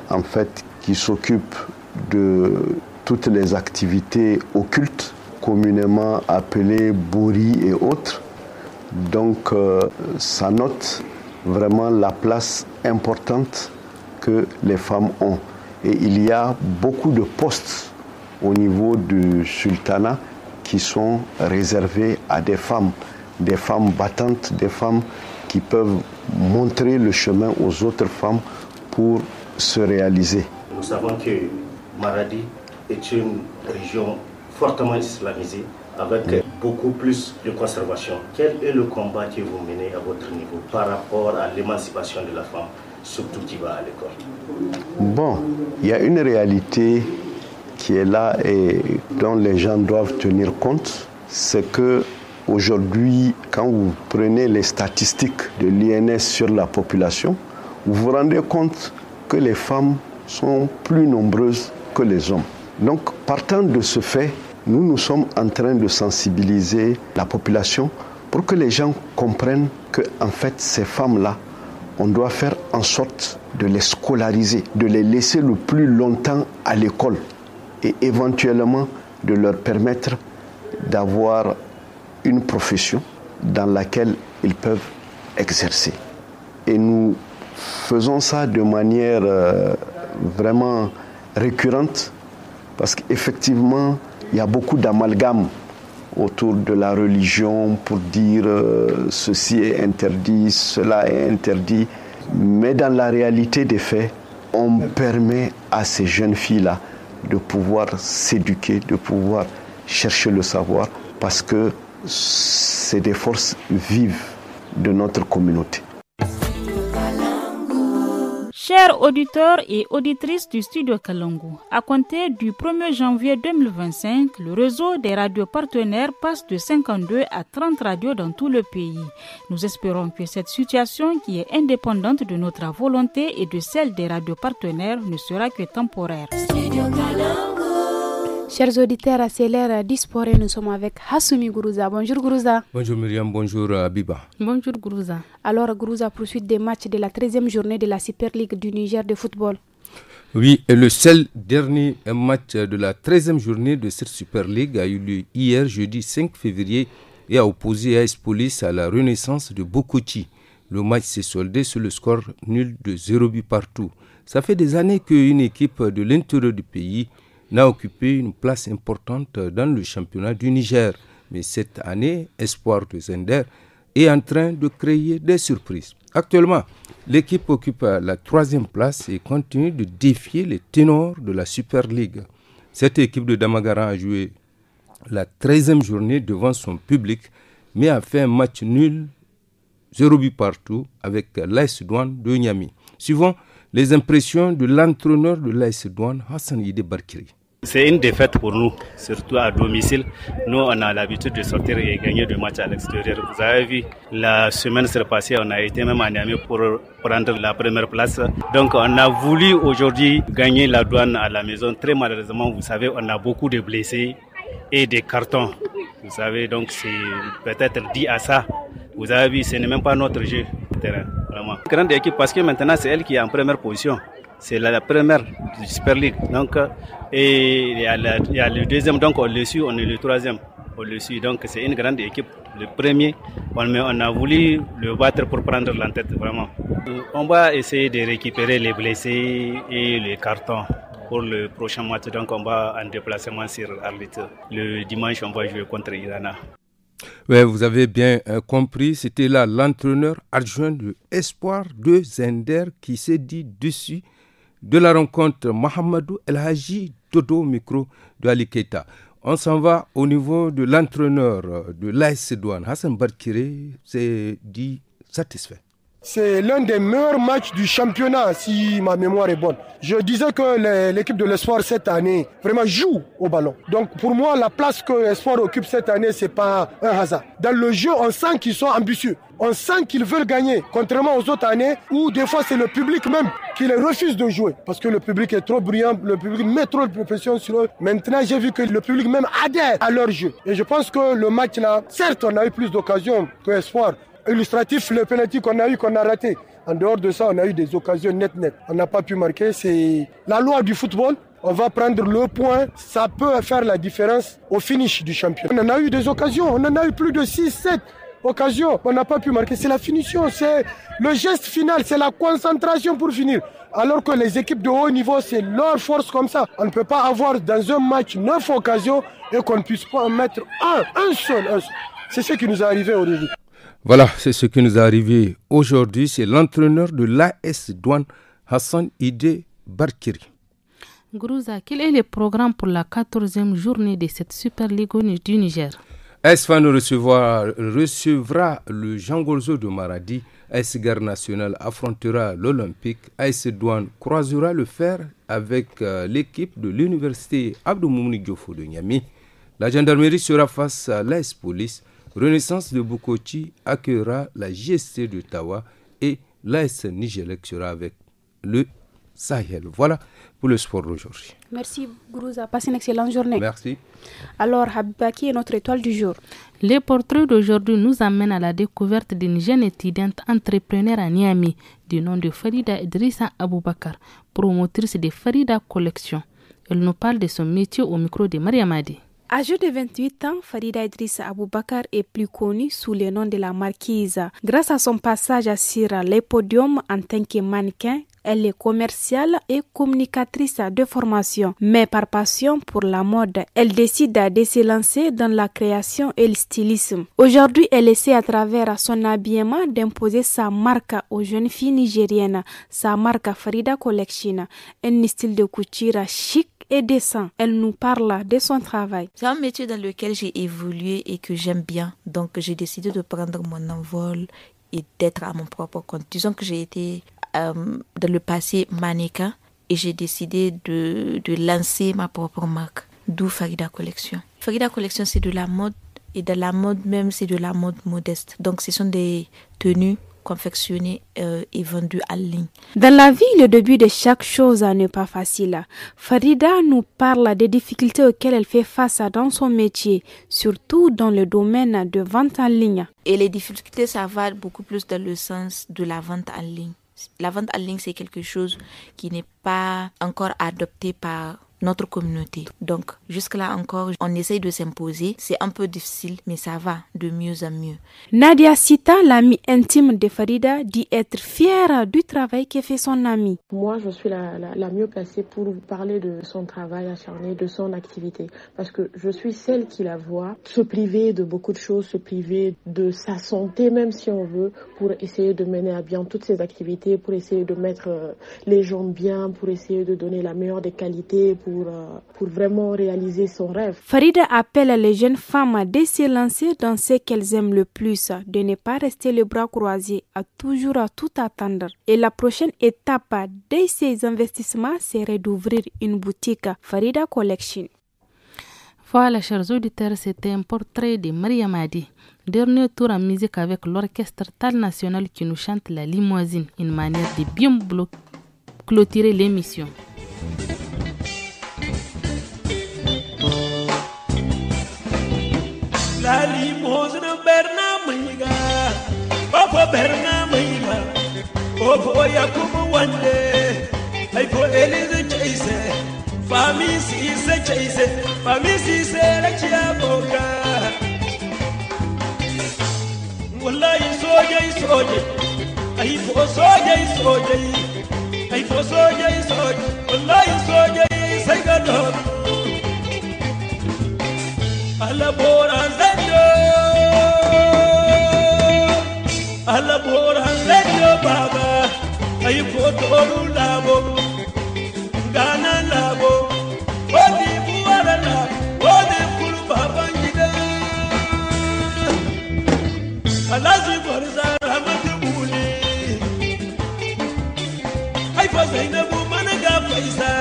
en fait qui s'occupe de toutes les activités occultes, communément appelées bourri et autres. Donc ça note vraiment la place importante que les femmes ont. Et il y a beaucoup de postes au niveau du sultanat qui sont réservés à des femmes battantes, des femmes qui peuvent montrer le chemin aux autres femmes pour se réaliser.
Nous savons que Maradi est une région fortement islamisée avec beaucoup plus de conservation. Quel est le combat que vous menez à votre niveau par rapport à l'émancipation de la femme, surtout qui va à l'école?
Bon, il y a une réalité qui est là et dont les gens doivent tenir compte, c'est que aujourd'hui, quand vous prenez les statistiques de l'INS sur la population, vous vous rendez compte que les femmes sont plus nombreuses que les hommes. Donc, partant de ce fait, nous sommes en train de sensibiliser la population pour que les gens comprennent que, en fait, ces femmes-là, on doit faire en sorte de les scolariser, de les laisser le plus longtemps à l'école et éventuellement de leur permettre d'avoir une profession dans laquelle ils peuvent exercer. Et nous faisons ça de manière vraiment récurrente parce qu'effectivement, il y a beaucoup d'amalgames autour de la religion pour dire ceci est interdit, cela est interdit. Mais dans la réalité des faits, on permet à ces jeunes filles-là de pouvoir s'éduquer, de pouvoir chercher le savoir, parce que c'est des forces vives de notre communauté.
Chers auditeurs et auditrices du studio Kalangu, à compter du 1er janvier 2025, le réseau des radios partenaires passe de 52 à 30 radios dans tout le pays. Nous espérons que cette situation, qui est indépendante de notre volonté et de celle des radios partenaires, ne sera que temporaire.
Chers auditeurs, c'est l'heure du sport et nous sommes avec Hassoumi Gourouza. Bonjour Gourouza.
Bonjour Myriam, bonjour Abiba.
Bonjour Gourouza.
Alors Gourouza, poursuite des matchs de la 13e journée de la Super League du Niger de football.
Oui, et le seul dernier match de la 13e journée de cette Super League a eu lieu hier, jeudi 5 février, et a opposé AS Police à la Renaissance de Bokoti. Le match s'est soldé sur le score nul de 0 but partout. Ça fait des années qu'une équipe de l'intérieur du pays n'a occupé une place importante dans le championnat du Niger. Mais cette année, Espoir de Zender est en train de créer des surprises. Actuellement, l'équipe occupe la 3e place et continue de défier les ténors de la Super League. Cette équipe de Damagara a joué la 13e journée devant son public, mais a fait un match nul, 0 but partout, avec l'AS Douane de Niamey. Suivant Les impressions de l'entraîneur de l'AS Douane, Hassan Ide Barkiri.
C'est une défaite pour nous, surtout à domicile. Nous, on a l'habitude de sortir et gagner des matchs à l'extérieur. Vous avez vu, la semaine passée, on a été même à Niamey pour prendre la première place. Donc, on a voulu aujourd'hui gagner la Douane à la maison. Très malheureusement, vous savez, on a beaucoup de blessés et des cartons. Vous savez, donc c'est peut-être dit à ça. Vous avez vu, ce n'est même pas notre jeu de terrain, vraiment. Grande équipe parce que maintenant, c'est elle qui est en première position. C'est la première du Super League. Donc, et il y a le deuxième, donc on le suit, on est le troisième. On le suit, donc c'est une grande équipe. Le premier, on a voulu le battre pour prendre l'entête, vraiment. On va essayer de récupérer les blessés et les cartons pour le prochain match. Donc on va en déplacement sur Arlit. Le dimanche, on va jouer contre Irana.
Oui, vous avez bien compris, c'était là l'entraîneur adjoint de Espoir de Zender qui s'est dit dessus de la rencontre Mohamedou El Hadji Dodo micro de Ali Keita. On s'en va au niveau de l'entraîneur de l'AS Douane. Hassan Barkiré s'est dit satisfait.
C'est l'un des meilleurs matchs du championnat, si ma mémoire est bonne. Je disais que l'équipe de l'Espoir cette année vraiment joue au ballon. Donc pour moi, la place que l'Espoir occupe cette année, c'est pas un hasard. Dans le jeu, on sent qu'ils sont ambitieux. On sent qu'ils veulent gagner, contrairement aux autres années où des fois c'est le public même qui les refuse de jouer. Parce que le public est trop brillant, le public met trop de pression sur eux. Maintenant, j'ai vu que le public même adhère à leur jeu. Et je pense que le match là, certes, on a eu plus d'occasions que l'Espoir. Illustratif, le penalty qu'on a raté. En dehors de ça, on a eu des occasions net. On n'a pas pu marquer. C'est la loi du football. On va prendre le point. Ça peut faire la différence au finish du championnat. On en a eu des occasions. On en a eu plus de 6-7 occasions. On n'a pas pu marquer. C'est la finition. C'est le geste final. C'est la concentration pour finir. Alors que les équipes de haut niveau, c'est leur force comme ça. On ne peut pas avoir dans un match 9 occasions et qu'on ne puisse pas en mettre un seul. C'est ce qui nous est arrivé au début.
Voilà, c'est ce qui nous est arrivé aujourd'hui. C'est l'entraîneur de l'AS Douane, Hassan Ide Barkiri.
Gourouza, quel est le programme pour la 14e journée de cette Super League du Niger?
AS Fan recevra le Jean Golzo de Maradi. AS Garde Nationale affrontera l'Olympique. AS Douane croisera le fer avec l'équipe de l'université Abdou Moumouni Diofo de Niamey. La gendarmerie sera face à l'AS Police. Renaissance de Bukoti accueillera la GST de Tawa et l'AS Nigelec sera avec le Sahel. Voilà pour le sport d'aujourd'hui.
Merci Gourouza, passez une excellente journée.
Merci.
Alors Habibaki est notre étoile du jour.
Les portraits d'aujourd'hui nous amènent à la découverte d'une jeune étudiante entrepreneur à Niamey du nom de Farida Idrissa Aboubakar, promotrice de Farida Collection. Elle nous parle de son métier au micro de Mariamadi.
Âgée de 28 ans, Farida Idrissa Aboubakar est plus connue sous le nom de la Marquise. Grâce à son passage sur les podiums en tant que mannequin, elle est commerciale et communicatrice de formation. Mais par passion pour la mode, elle décide de se lancer dans la création et le stylisme. Aujourd'hui, elle essaie à travers son habillement d'imposer sa marque aux jeunes filles nigériennes, sa marque Farida Collection, un style de couture chic et décent. Elle nous parle de son travail.
C'est un métier dans lequel j'ai évolué et que j'aime bien. Donc j'ai décidé de prendre mon envol et d'être à mon propre compte. Disons que j'ai été dans le passé mannequin et j'ai décidé de lancer ma propre marque, d'où Farida Collection. Farida Collection, c'est de la mode et de la mode même, c'est de la mode modeste. Donc ce sont des tenues confectionnés et vendus en ligne.
Dans la vie, le début de chaque chose n'est pas facile. Farida nous parle des difficultés auxquelles elle fait face dans son métier, surtout dans le domaine de vente en ligne.
Et les difficultés, ça va beaucoup plus dans le sens de la vente en ligne. La vente en ligne, c'est quelque chose qui n'est pas encore adopté par notre communauté. Donc, jusque-là encore, on essaye de s'imposer. C'est un peu difficile, mais ça va de mieux en mieux.
Nadia Sita, l'amie intime de Farida, dit être fière du travail que fait son amie.
Moi, je suis la mieux placée pour vous parler de son travail acharné, de son activité. Parce que je suis celle qui la voit se priver de beaucoup de choses, se priver de sa santé, même si on veut, pour essayer de mener à bien toutes ses activités, pour essayer de mettre les gens bien, pour essayer de donner la meilleure des qualités, pour vraiment réaliser son rêve.
Farida appelle les jeunes femmes de se lancer dans ce qu'elles aiment le plus, de ne pas rester les bras croisés, à toujours à tout attendre. Et la prochaine étape de ces investissements serait d'ouvrir une boutique Farida Collection.
Voilà, chers auditeurs, c'était un portrait de Maria Madi. Dernier tour en musique avec l'orchestre Tal National qui nous chante la limousine, une manière de bien clôturer l'émission.
La limousine Berna Maiga, Papa Berna Maiga, Popo Yakubu Wande, I for Elise Chase, Family Cise Chase, Family Cise Lachiaboka. Wallahi soje, I for soje, I for soje, Wallahi soje, Sagador. Alabora Zendo Baba, I put Oru Labo, Ghana Labo, Odi Buarana, Odi Kuru Baba Gida, Alazi Borza Ramatubuli, I was a Managa Faisa,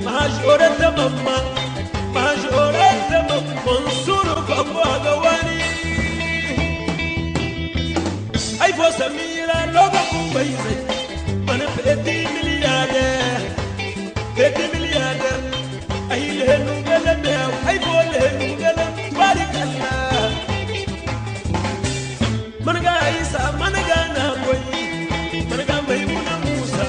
Majorata Mama. Majorette Monsuru Papagawani I was a mira logo Kumbaise Man Petit milliardaire I let Nugala I bought Nugala Barikala Managa Isa Managana Boy Managa Maimuna Musa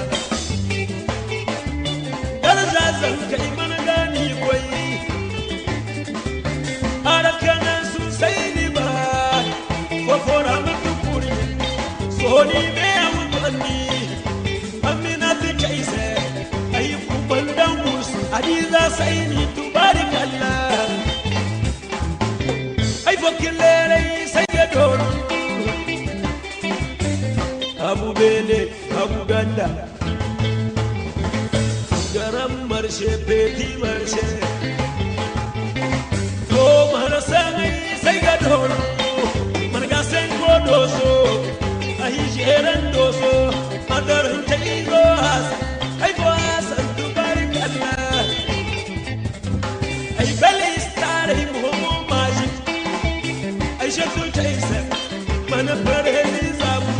Dalazazan Kaimanagani Boy Arakana Susaini ba Fofora Matukuri Soni Meamani Aminati Kaise Ayifu Bandamus Adiza Saini Tubarikala Aifokilere Sayador Abu Bele Abu Ganda Garam Marshe Peti Marshe Marasani Sagador Margasen Godoso Ahijeran Doso Madaran Tailoas Aiboas and Tubarikala I belly started Momo Magic I shall do Jason Manaparizabu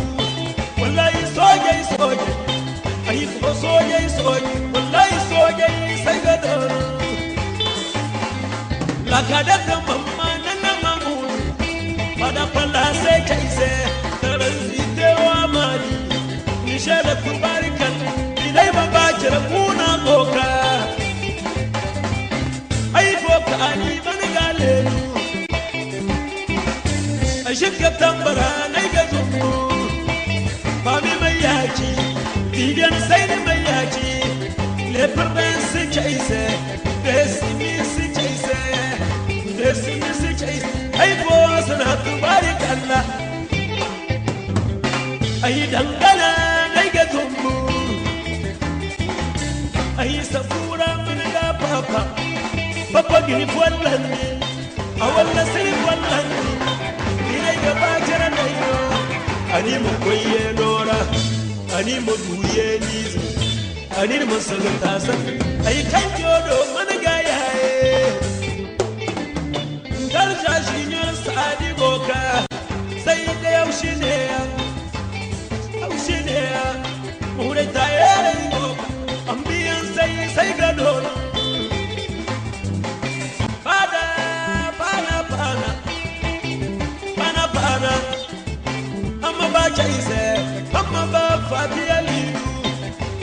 Wallahi Soja I for Soja Wallahi Soja Sagador La cadetta mamma nana mamu Pada pala se chaise Taranzite wa mari Nishele kubarikan Ilai babachara kuna boka Ai boka ani manigalelu Ashika tambara naiga zumu Fami mayachi Vivian saini mayachi Le perben se chaise Desimi se chaise I was not to Barikalla. I dangana, I get to move. I Safura Managa Papa. Papa give one landing. I want to say one landing. I go back and I know. I need more Koye Nora. I need more Kuye Niz. I need more Salutasa. I can't go to Managaya. Dalja Junior Sadi Boka, say they are Shinea, Muretaya, Ambian say Gadol, Pana, Amabacha is there, Amaba Fatia Lidu,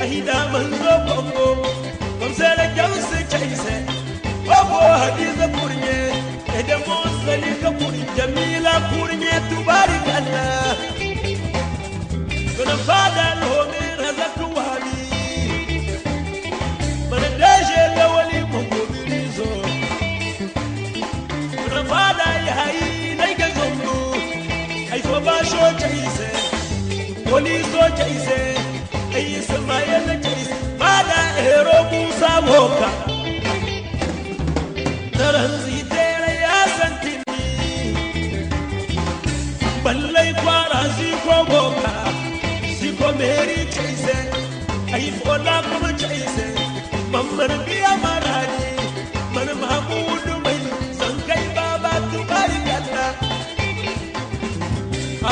Ahida Manzo Bongo, from Sela Jose Chase, Obo Hadiza Purye. Edemos Salika Puri Jamila Purnye Tubarikala Gonna father Lome Razatuali Manadeje Lawali Mokobirizo Gonna father Yai Naika Zongo I Fobasho Chase Poliso Chase I Ismael Chase Father Hero Musa Woka zanzi tere ya santini ballai kwara ziko boka ziko meri chaise ai fola kuma chaise mamman biya marani man mahmudu mai zankai baba tubari kalla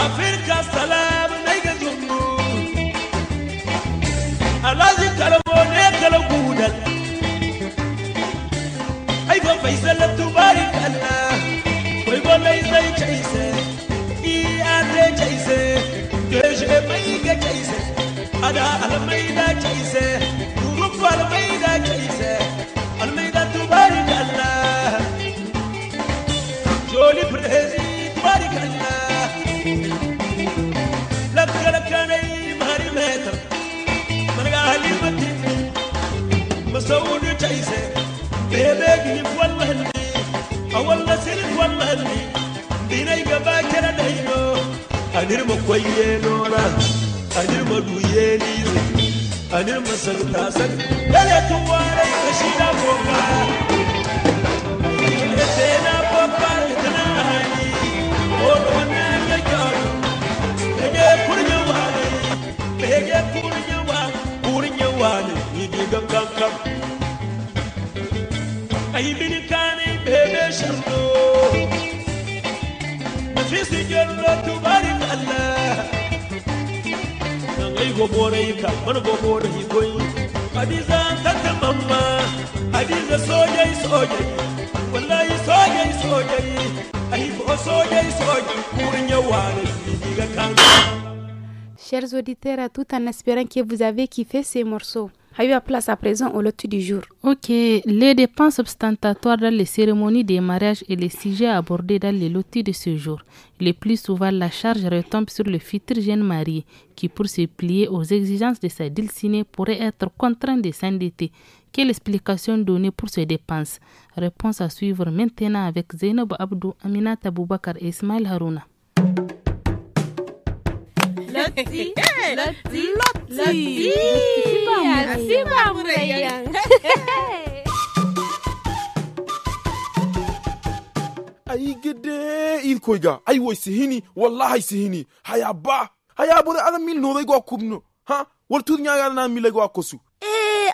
Afrika salam naiga zumbu alazi kalabone kalagudal ay ba faisal tubari kalla koy bolay zay chaise I ate chaise deje maiga chaise ada almayda chaise rufu almayda chaise almayda tubari kalla joli prezi tubari kalla لكني مهري متر من قال المتين مسود جايزه بيبي والله اول نسير والله ديني باكر داينو انير مكويه نورا انير مدويني انير مسلتا سك يا تواري كشيدا بوكا يتنا بوكا تناني ولونا يجارو Bege kurinya wale yiga kankam ay bini kane bebe shando mafisi jallo tubarik Allah ngai go bore yika man go bore yikoy hadiza tata mamma hadiza sojai wallahi sojai ay fo sojai kurinya wale yiga kankam.
Chers auditeurs, tout en espérant que vous avez kiffé ces morceaux. Haïa, place à présent au loti du jour.
Ok, les dépenses ostentatoires dans les cérémonies des mariages et les sujets abordés dans les lotis de ce jour. Le plus souvent, la charge retombe sur le futur jeune marié qui, pour se plier aux exigences de sa dulcinée, pourrait être contraint de s'endetter. Quelle explication donner pour ces dépenses? Réponse à suivre maintenant avec Zainab Abdou, Aminata Boubakar et Ismail Harouna.
Loti, Asiba Murayan.
Ay gede il koiga ay wo sihini wallahi sihini haya bore ala mil no go kubno ha wal tu nya na mil go akosu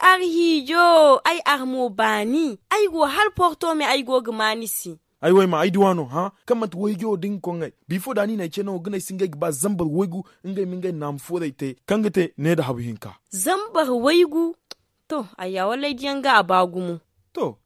arhijo ay armo bani ay go hal porto me ay go gmanisi
ay way ma ay diwano ha kamat waygo din ko ngai before dani na cheno gna singa ba zambar waygu ngai minga nam fodai te kangate ne da habu hinka
zambar waygu to aya wallahi dianga abagumu
to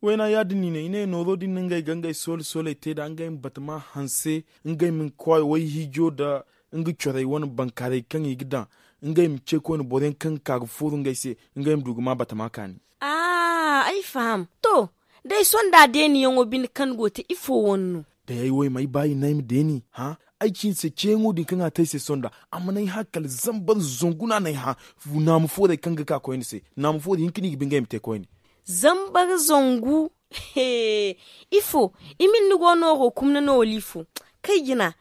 wena yadini ne ine no rodi ngai gangai sol te da ngai batma hanse ngai min koy way hijo da ngai chore won bankare kan yigida ngai mi che ko no boden kan ka furu ngai se ngai mduguma batma kani
ay faham to dai son da deni yongo bin kan gote ifo wonno
da yayi wai mai bayi naim deni ha aikin se cengo din kan atai se sonda amma nai hakal zambar zunguna nai ha na mu fo da kan ga ka koyin se na mu fo da hinkini bin ga mte koyin
zambar zongu ifo imin ni gono go kumna no lifo kai gina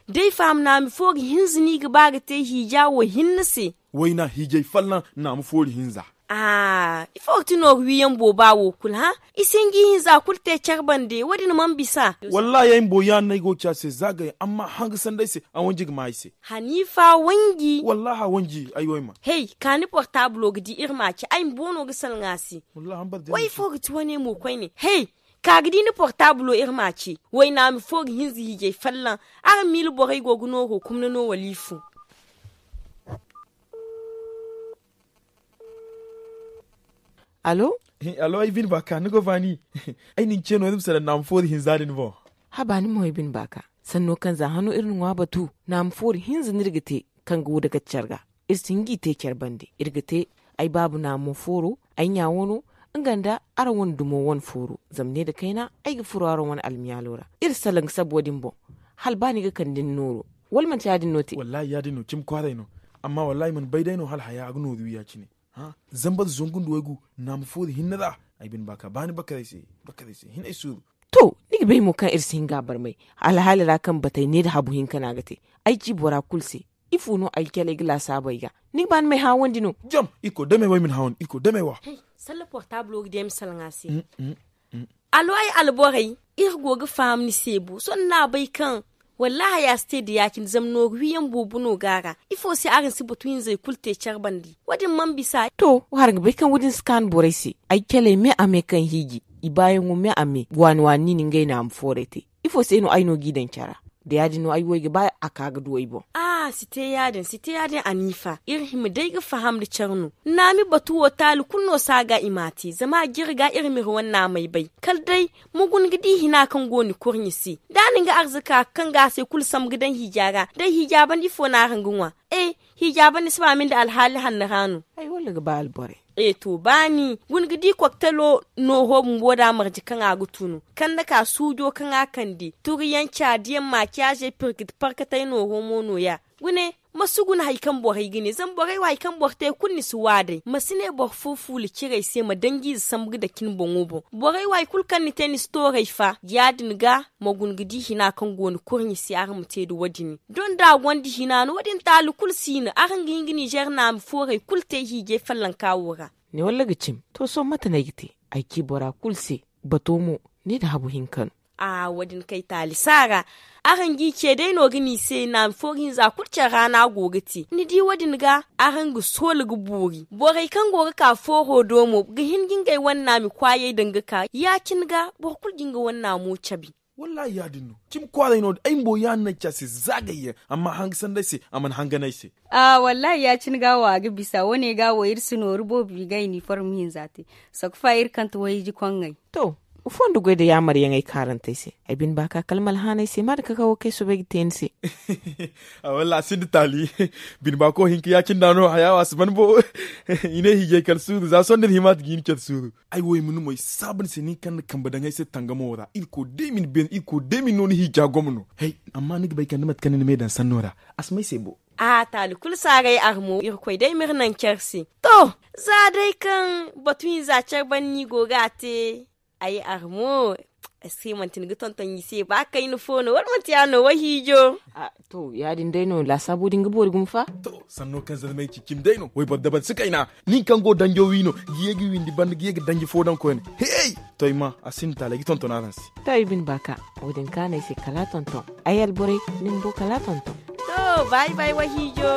dai fam na mi fo hinzini ga baga te hijawo hinnase
waina hijai fallan na mu fo hinza
ifo tino wiyan boba wo kul ha isingi hinza kulte charbande wadin man bisa
wallahi yayin boyan nay go cha se zagaye amma hanga sandai se an wanji mai se
hanifa wangi
wallahi wangi ayoy ma
hey kani portable gidi irma ci ay bono gisal ngasi
wallahi an barde
wai fo giti wane mo koy ne hey ka gidi ni portable irma ci wai na mi fo hinzi hije fallan ar mil boray go guno ko kumna no walifu
Allo? Allo ay bin baka nigo vani. Ay nin cheno dum sala nam fori hinzadin vo.
Haba ni moy bin baka. Sanno kan za hanu irin wa batu nam fori hinz nirgite kan go daga charga. Irsingi te charbande. Irgite ay babu na mo foro ay nyawono nganda ara won dumo won foro. Zamne da kaina ay ga furo ara won almiyalora. Irsalang sabodin bo. Hal bani ga kan din noro. Wal man ta din noti.
Wallahi ya dinu kim kwarai no. Amma wallahi man baidaino hal haya agno duya cine. Zambar zongun duwagu na mu fodi hinna da ai bin baka bani bakare se hinna isu
to ni bai mu kan irsi hinga barmai alhalira kan batai ne da habu hinka na gate ai ji bora kulse ifu no ai kele glasa baiga ni ban mai hawon dino
jam iko dame wai min hawon iko dame wa
hey sala portable dem salngasi aloy alborai irgo ga famni sebu son na bai kan wallahi ya ste da yakin zamno wiyan bubuno gara ifo si arin si batuin zai kulte charbandi wadin man bisa
to har ga bai kan wudin scan boraisi ai kele me ame kan higi ibayen me ame wani ningai na amforete ifo sai no aino gidan chara da yadi no aiwo ga ba akaga duwaibo
site yadin anifa irhim dai ga faham da charnu nami batuwo talu kunno saga imati zama girga irmi wannan mai bai kal dai mugun gidi hina kan goni kurnyisi danin ga arzika kan ga sai kul sam gidan hijaga dai hijaban ifo na hangunwa hijaban ni saba min da alhali hannahanu
ai wala ga ba albore
to bani gungidi koktelo no ho mboda marji kan agutunu kan da ka sujo kan akandi turiyan chadiyan makiyaje pirkit parkatay no ho mono ya gune masuguna haikan bo haigine zan borai wa haikan bo te kunni su wadai masine bo fufuli kirai sai madangi samgu da kin bongobo borai wa kulkan ni tennis story fa yadin ga magungidi hina kan goni kurni si ar mute du wadini don da wandi hina no wadin talu kul sina aran gingini jerna am forai kulte hige fallan kawura
ne walla gicim to so mata na gite aiki bora kulse batomo ne da habu hinkan
wadin kai tali sara aran gi ke dai no gini sai na fogin za kurce rana gogati ni di wadin ga aran gu sol gu buri borai kan goga ka foho domo ga hingin gai wannan mi kwaye danga ka ya kin ga bo kul ginga wannan mu chabi
wallahi ya dinno kim kwala ino ai mbo ya na chasi zagaye amma hangsan dai sai amman hanganai sai
wallahi ya cin gawa ga bisa wone gawo irsuno rubobi gai ni farmin zate sakfa irkan to wayi ji kongai
to ufondu gwe da yamar yangai karanta sai abin baka kalmal hanai sai mar ka kawo kai su bai tense
wallahi sin tali bin ba ko hinki yakin dano hayawa su banbo ine hige kal su za son din himat gin ket su ai woy mun moy sabun sini kan badangai sai tangamo wala ilko demin non hija gomno hey amma ni bai kan mat kan me dan sanora asmai sai bo
tali kul sagai armo irkoi dai mirnan kersi to za dai kan batuin za charban ni gogate ai armo sai mantin ga tonton yi sai ba kai ni fono war mantiyano wahijo
to ya din dai no la sabu din gbo gum fa
to sanno kan zan mai cikin dai no wai badda bad sukaina ni kan go danjo wino giyegi windi band giyegi danji fodan ko ne hey to ima asin tala gi tonton aransi
tay bin baka odin kana sai kala tonton ayal bore nin bo kala tonton
to bye wahijo.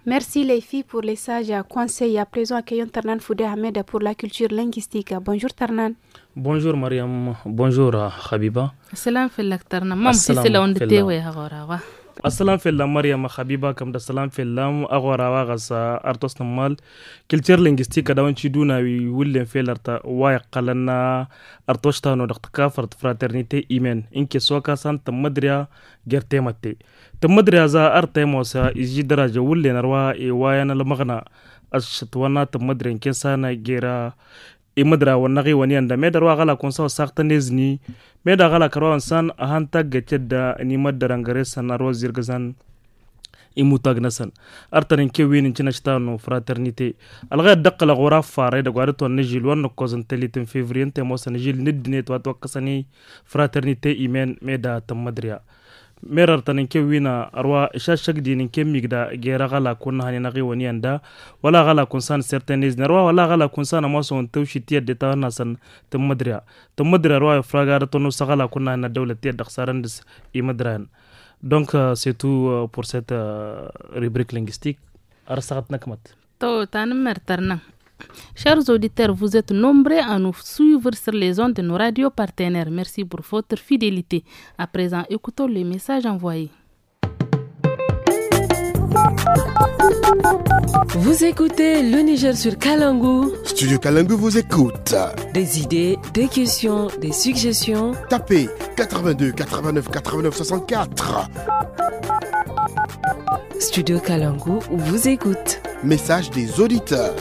Merci les filles pour les sages conseils. À présent, accueillons Tarnan Foudé Ahmed pour la culture linguistique. Bonjour Tarnan.
Bonjour Mariam. Bonjour Habiba.
Salam felak Tarnan. Mam si c'est la onde tewe hagora.
Assalam fellam Mariam Habiba kam da salam fellam agora gasa artos namal culture linguistique da wanci duna wi wullen felarta waya qalanna artosta no dakka fraternité imen inke soka santa madriya gerte matte tamadriya za arte mosa iji daraja wullen arwa e wayana lamagna ashtwana tamadrin kensana gera imadra wanagi wani anda medarwa gala konsa sakta nezni meda gala karwan san ahanta geceda ni madarangare sanaro zirgazan imutagnasan artarin kewin cina stano fraternité alga daqala ghura fare da gwarto najil wan kozan telitin février te mosa najil nidne to kasani fraternité imen meda tamadriya merar tanin ke wina arwa shashak dinin ke migda gera gala kun hani nagi wani anda wala gala kun san certaines narwa wala gala kun san ma son tawshi tiyad de ta nasan tamadriya arwa fraga tonu sagala kun na dawlati daksaran dis imadran. Donc c'est tout pour cette rubrique linguistique. Arsat nakmat.
To tanmer tarna. Chers auditeurs, vous êtes nombreux à nous suivre sur les ondes de nos radios partenaires. Merci pour votre fidélité. À présent, écoutons les messages envoyés.
Vous écoutez le Niger sur Kalangu.
Studio Kalangu vous écoute.
Des idées, des questions, des suggestions.
Tapez 82 89 89 64.
Studio Kalangu vous écoute.
Message des auditeurs.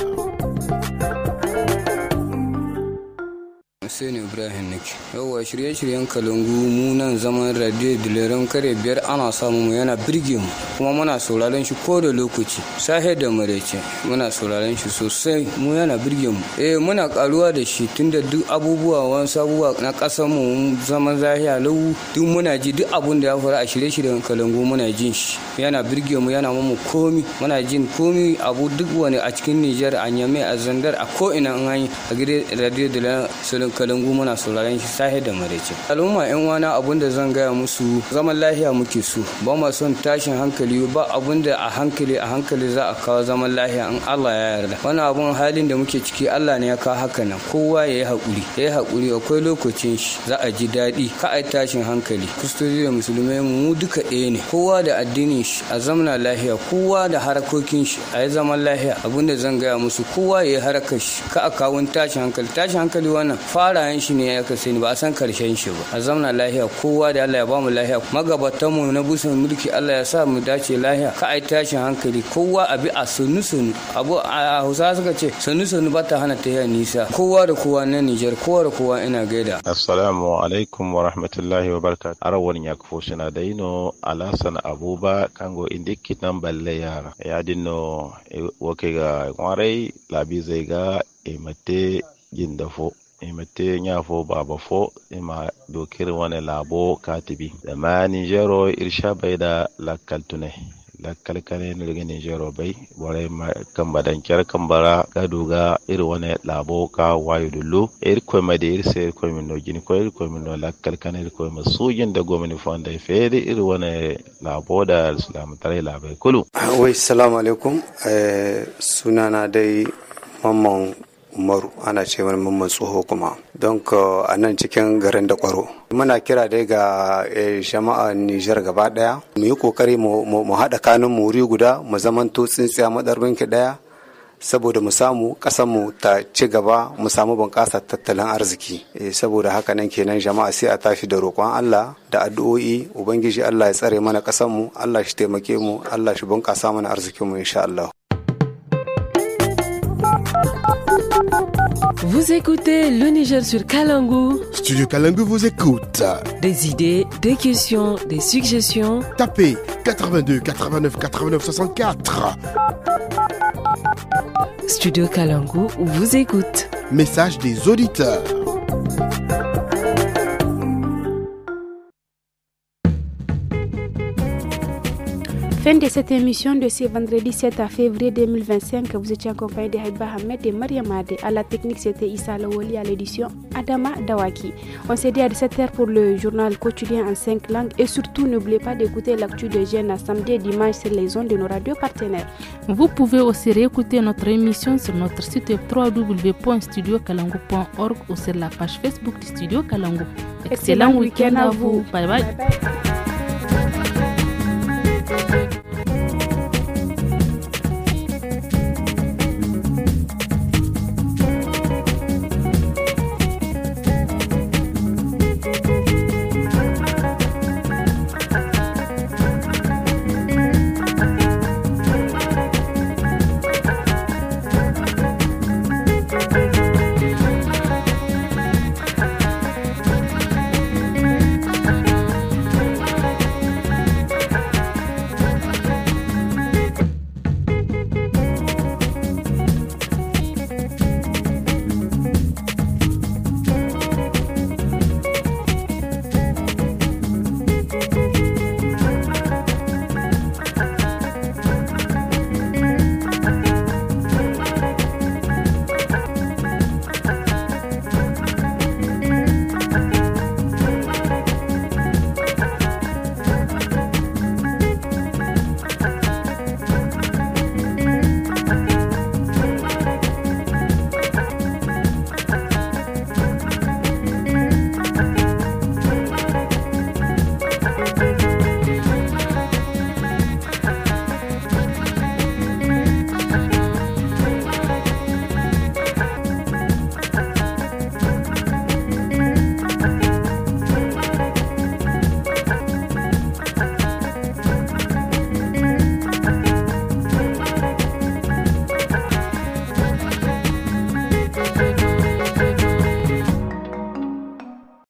Hussein Ibrahim nake. Yawwa shirye-shiryen Kalangu mu nan zaman radio Dileran kare biyar ana samu mu yana birge mu kuma muna sauraron shi ko da lokaci. Sahe da marece muna sauraron shi sosai mu yana birge mu. Muna karuwa da shi tunda duk abubuwa wasu abubuwa na kasar mu zaman zahiya lau duk muna ji duk abun da ya faru a shirye-shiryen Kalangu muna jin shi. Yana birge mu yana mu komi muna jin komi abu duk wani a cikin Niger a Niamey a Zandar a ko ina an yi a gidan radio da Salon Kalangu muna sauraron shi sahe da marece. Al'umma yan wana abun da zan gaya musu zaman lahiya muke so ba ma son tashin hankali ba abun da a hankali za a kawo zaman lahiya in Allah ya yarda. Wannan abun halin da muke ciki Allah ne ya kawo haka nan kowa ya yi haƙuri akwai lokacin shi za a ji daɗi ka ai tashin hankali. Kristoci da musulmai mu duka ɗaya ne kowa da addinin shi a zamana lahiya kowa da harakokin shi a yi zaman lahiya abun da zan gaya musu kowa ya yi harakar shi ka a kawun tashin hankali wannan farayen shi ne ya kasance ba a san karshen shi ba a zamana lahiya kowa da Allah ya ba mu lahiya magabatan mu na busan mulki Allah ya sa mu dace lahiya ka ai tashin hankali kowa abi a sunu abu a Hausa suka ce sunu ba ta hana tafiya nisa kowa da kowa na Niger kowa da kowa ina gaida.
Assalamu alaikum wa rahmatullahi wa barakatuh. Arawan ya kufo suna da ino Alasan Abuba kango indiki nan balle yara ya dinno wake ga kwarai labi zai ga emate gindafo imate nyafo baba fo ima dokir wane labo katibi da ma Nigero irsha bai da lakaltune lakalkane nirga Nigero bai ware kambadan kyar kambara gaduga iri wane labo ka wayo dullu iri koy ma de iri se koy min no gini koy koy min no lakalkane iri koy ma sujin da gomini fonda fere iri wane labo da islam tare labai kulu.
Wai assalamu alaikum sunana dai Mamman Umaru ana ce wani Mamman Tsoho kuma don a nan cikin garin da Kwaro. Muna kira dai ga jama'a Nijar gaba daya mu yi kokari mu haɗa kanun mu wuri guda mu zamanto tsintsiya madarbin ki daya saboda mu samu ƙasar mu ta ci gaba mu samu bunƙasa tattalin arziki. Saboda haka nan kenan jama'a sai a tashi da roƙon Allah da addu'o'i ubangiji Allah ya tsare mana ƙasar mu Allah shi taimake mu Allah shi bunƙasa mana arzikin mu insha Allah.
Vous écoutez le Niger sur Kalangu.
Studio Kalangu vous écoute.
Des idées, des questions, des suggestions.
Tapez 82 89 89 64.
Studio Kalangu vous écoute.
Message des auditeurs.
Fin de cette émission de ce vendredi 7 février 2025. Vous étiez accompagné de Haïba Ahmed et Mariam Ade. À la technique, c'était Issa Lawali, à l'édition Adama Dawaki. On s'est dit à 17h pour le journal quotidien en 5 langues. Et surtout, n'oubliez pas d'écouter l'actu de jeunes à samedi et dimanche sur les ondes de nos radios partenaires.
Vous pouvez aussi réécouter notre émission sur notre site web www.studiokalangu.org ou sur la page Facebook du Studio Kalangu. Excellent week-end à vous. Bye bye.